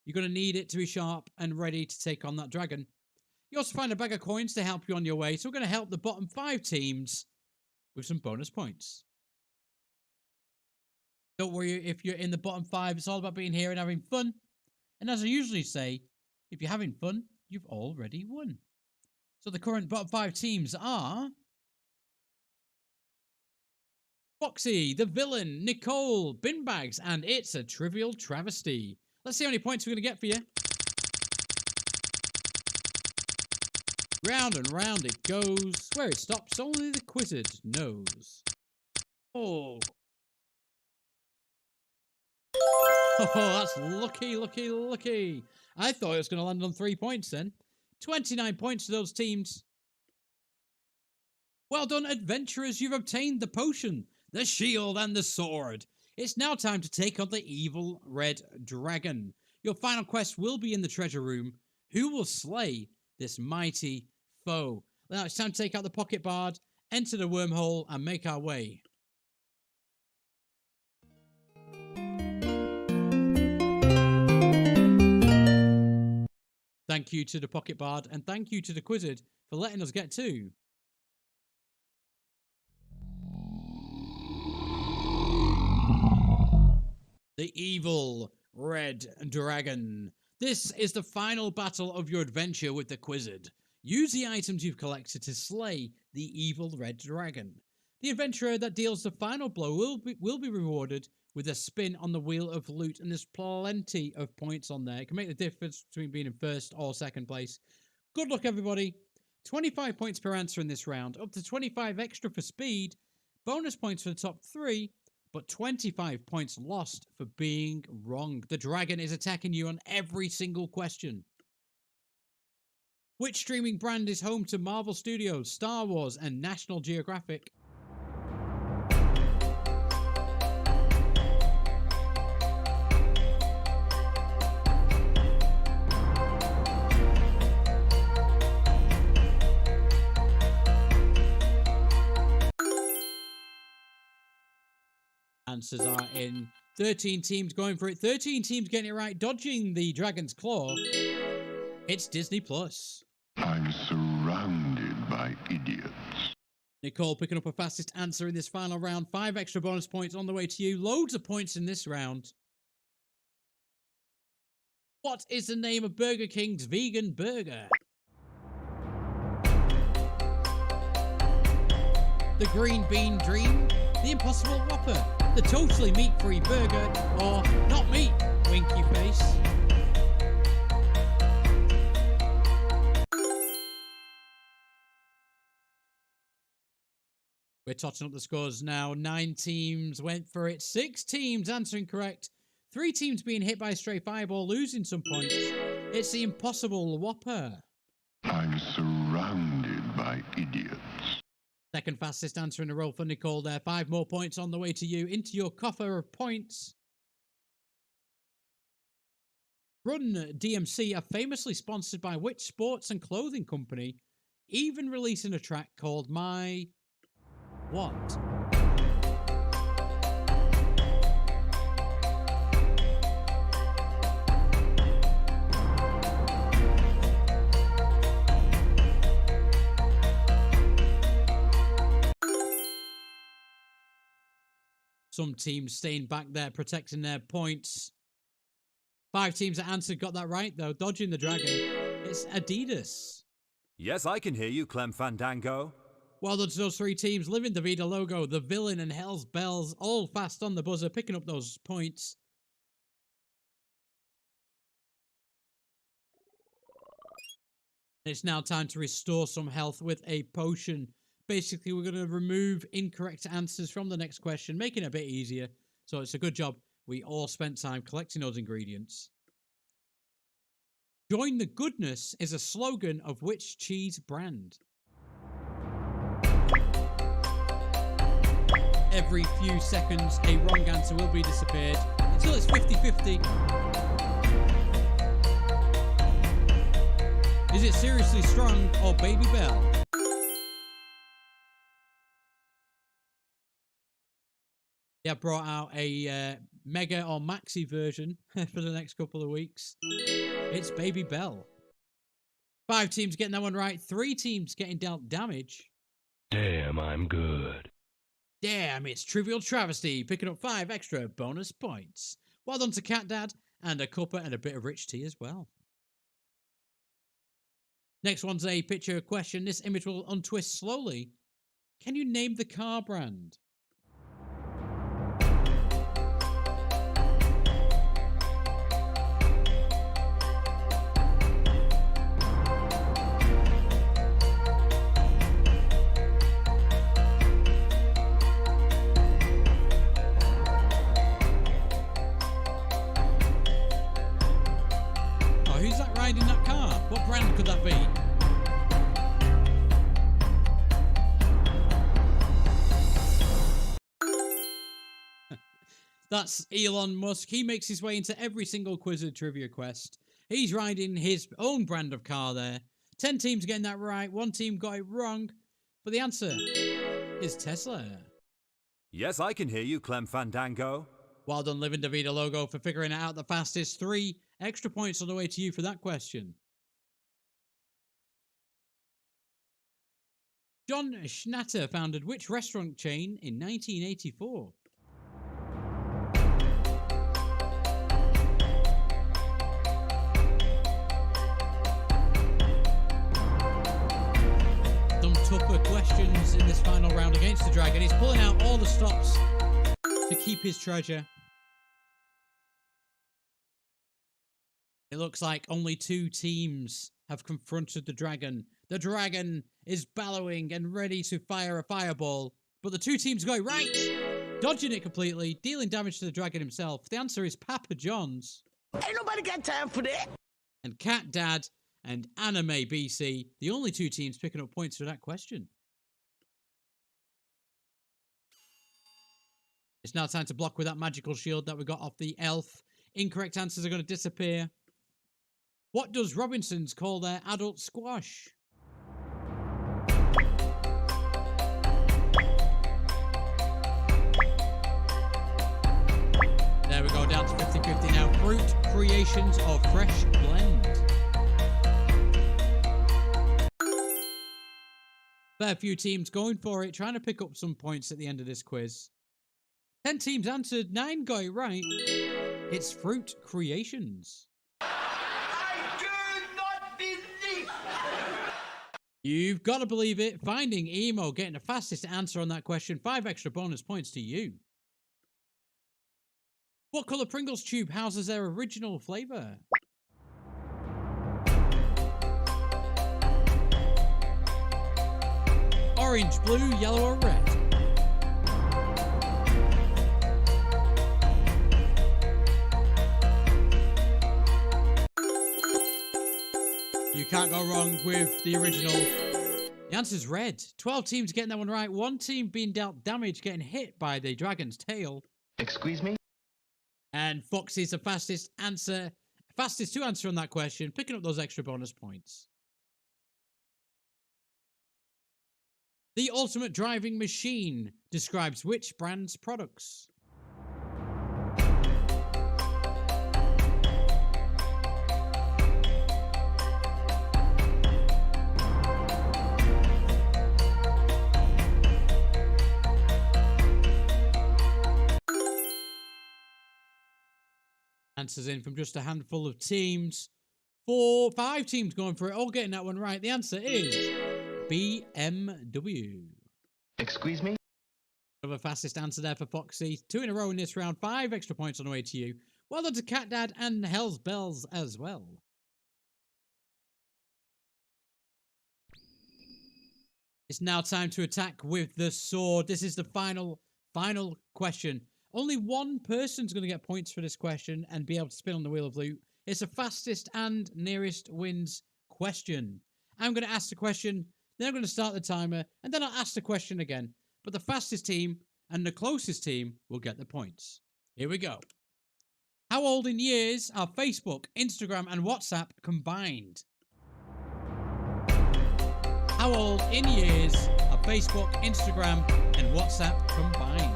You're going to need it to be sharp and ready to take on that dragon. You also find a bag of coins to help you on your way, so we're going to help the bottom 5 teams with some bonus points. Don't worry if you're in the bottom 5. It's all about being here and having fun. And as I usually say, if you're having fun, you've already won. So the current bottom 5 teams are Foxy, the Villain, Nicole, Binbags, and It's a Trivial Travesty. Let's see how many points we're going to get for you. Round and round it goes. Where it stops, only the Quizzard knows. Oh, that's lucky, lucky, lucky. I thought it was going to land on 3 points then. 29 points to those teams. Well done, adventurers. You've obtained the potion, the shield, and the sword. It's now time to take on the evil red dragon. Your final quest will be in the treasure room. Who will slay this mighty foe? Now it's time to take out the pocket bard, enter the wormhole, and make our way. Thank you to the Pocket Bard, and thank you to the Quizzard for letting us get to the evil red dragon. This is the final battle of your adventure with the Quizzard. Use the items you've collected to slay the evil red dragon. The adventurer that deals the final blow will be rewarded with a spin on the wheel of loot, and there's plenty of points on there. It can make the difference between being in first or second place. Good luck, everybody. 25 points per answer in this round, up to 25 extra for speed, bonus points for the top 3, but 25 points lost for being wrong. The dragon is attacking you on every single question. Which streaming brand is home to Marvel Studios, Star Wars, and National Geographic? Answers are in. 13 teams going for it. 13 teams getting it right, dodging the dragon's claw. It's Disney Plus. I'm surrounded by idiots. Nicole picking up a fastest answer in this final round. 5 extra bonus points on the way to you. Loads of points in this round. What is the name of Burger King's vegan burger? The Green Bean Dream, the Impossible Whopper, the Totally Meat-Free Burger, or Not Meat, winky face. We're totting up the scores now. 9 teams went for it. 6 teams answering correct. 3 teams being hit by a stray fireball, losing some points. It's the Impossible Whopper. I'm surrounded by idiots. Second fastest answer in a row for Nicole there. 5 more points on the way to you into your coffer of points. Run DMC are famously sponsored by which sports and clothing company, even releasing a track called My What? Some teams staying back there, protecting their points. 5 teams that answered got that right, though. Dodging the dragon. It's Adidas. Yes, I can hear you, Clem Fandango. Well done to those 3 teams. Living the Vida logo, the Villain and Hell's Bells, all fast on the buzzer, picking up those points. It's now time to restore some health with a potion. Basically, we're going to remove incorrect answers from the next question, making it a bit easier. So it's a good job we all spent time collecting those ingredients. Join the goodness is a slogan of which cheese brand? Every few seconds, a wrong answer will be disappeared until it's 50-50. Is it Seriously Strong or Baby Bell? Yeah, brought out a mega or maxi version for the next couple of weeks. It's Baby Bell. 5 teams getting that one right. 3 teams getting dealt damage. Damn, I'm good. Damn, it's Trivial Travesty, picking up 5 extra bonus points. Well done to Cat Dad, and a cuppa and a bit of rich tea as well. Next one's a picture question. This image will untwist slowly. Can you name the car brand? In that car? What brand could that be? That's Elon Musk. He makes his way into every single Quizzard trivia quest. He's riding his own brand of car there. 10 teams getting that right. 1 team got it wrong. But the answer is Tesla. Yes, I can hear you, Clem Fandango. Well done, Living Davida logo, for figuring it out the fastest. 3 extra points on the way to you for that question. John Schnatter founded which restaurant chain in 1984? Some tougher questions in this final round against the dragon. He's pulling out all the stops to keep his treasure. It looks like only 2 teams have confronted the dragon. The dragon is bellowing and ready to fire a fireball, but the 2 teams got it right, dodging it completely, dealing damage to the dragon himself. The answer is Papa John's. Ain't nobody got time for that. And Cat Dad and Anime BC, the only 2 teams picking up points for that question. It's now time to block with that magical shield that we got off the elf. Incorrect answers are going to disappear. What does Robinsons call their adult squash? There we go, down to 50-50 now. Fruit Creations or Fresh Blend? Fair few teams going for it, trying to pick up some points at the end of this quiz. 10 teams answered, 9 got it right. It's Fruit Creations. You've got to believe it. Finding Emo, getting the fastest answer on that question. 5 extra bonus points to you. What colour Pringles tube houses their original flavour? Orange, blue, yellow or red? can't go wrong with the original. The answer's red. 12 teams getting that one right. One team being dealt damage, getting hit by the dragon's tail. Excuse me? And Foxy's the fastest to answer on that question, picking up those extra bonus points. The Ultimate Driving Machine describes which brand's products? Answers in from just a handful of teams. 5 teams going for it, all getting that one right. The answer is BMW. Excuse me? Another fastest answer there for Foxy. 2 in a row in this round. 5 extra points on the way to you. Well done to Cat Dad and Hell's Bells as well. It's now time to attack with the sword. This is the final question. Only one person's going to get points for this question and be able to spin on the Wheel of Loot. It's the fastest and nearest wins question. I'm going to ask the question, then I'm going to start the timer, and then I'll ask the question again. But the fastest team and the closest team will get the points. Here we go. How old in years are Facebook, Instagram, and WhatsApp combined? How old in years are Facebook, Instagram, and WhatsApp combined?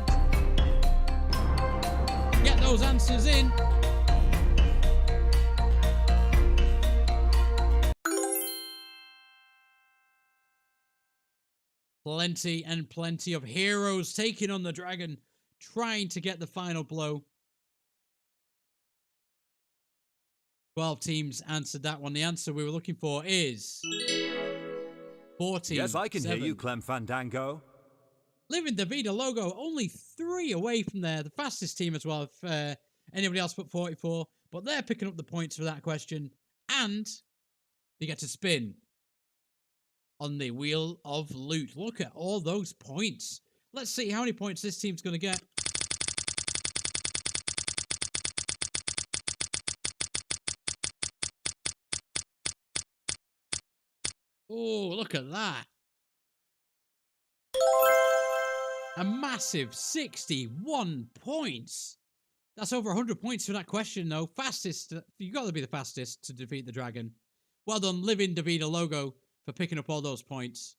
Get those answers in. Plenty and plenty of heroes taking on the dragon, trying to get the final blow. 12 teams answered that one. The answer we were looking for is 14. Yes, I can hear you, Clem Fandango. Living the Vida logo, only 3 away from there. The fastest team as well, if anybody else put 44. But they're picking up the points for that question. And they get to spin on the Wheel of Loot. Look at all those points. Let's see how many points this team's going to get. Oh, look at that. A massive 61 points. That's over 100 points for that question, though. Fastest. You've got to be the fastest to defeat the dragon. Well done, Living Davida logo, for picking up all those points.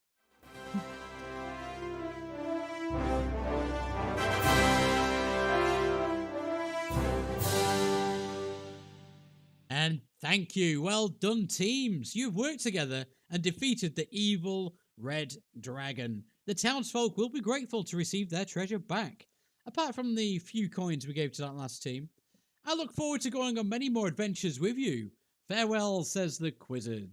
And thank you. Well done, teams. You've worked together and defeated the evil red dragon. The townsfolk will be grateful to receive their treasure back. Apart from the few coins we gave to that last team, I look forward to going on many more adventures with you. Farewell, says the Quizzard.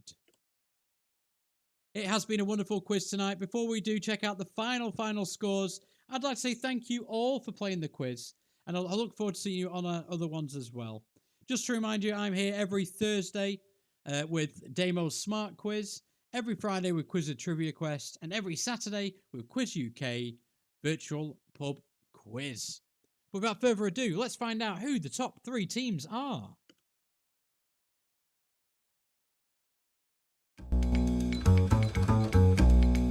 It has been a wonderful quiz tonight. Before we do check out the final scores, I'd like to say thank you all for playing the quiz, and I look forward to seeing you on our other ones as well. Just to remind you, I'm here every Thursday with Daimo's SmartQuiz, every Friday with Quizzard Trivia Quest, and every Saturday with Quiz UK Virtual Pub Quiz. But without further ado, let's find out who the top 3 teams are.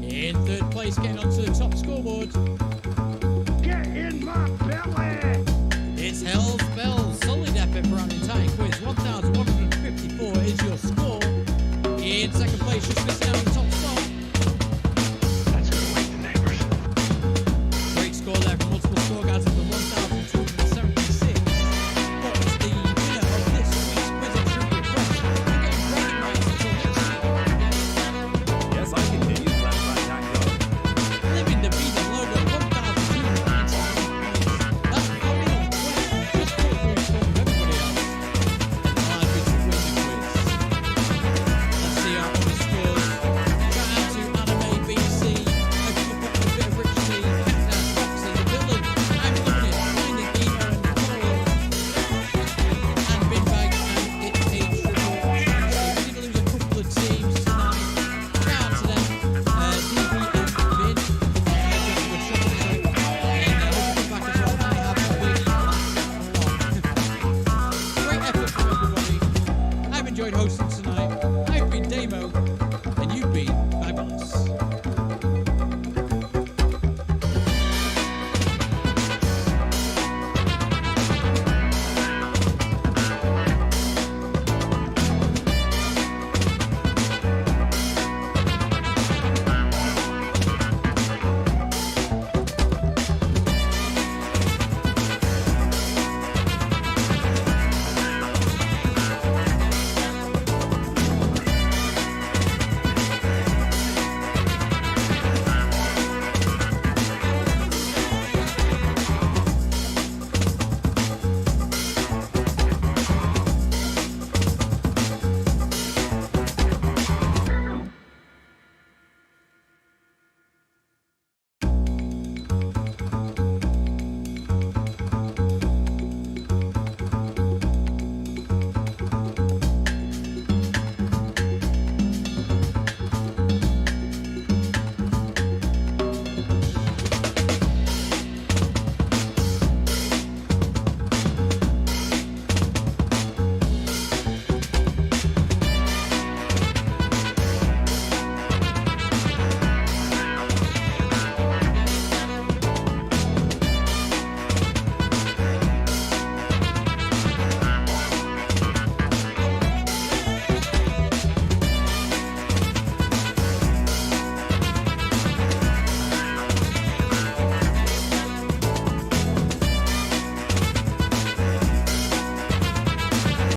In third place, getting onto the top scoreboard,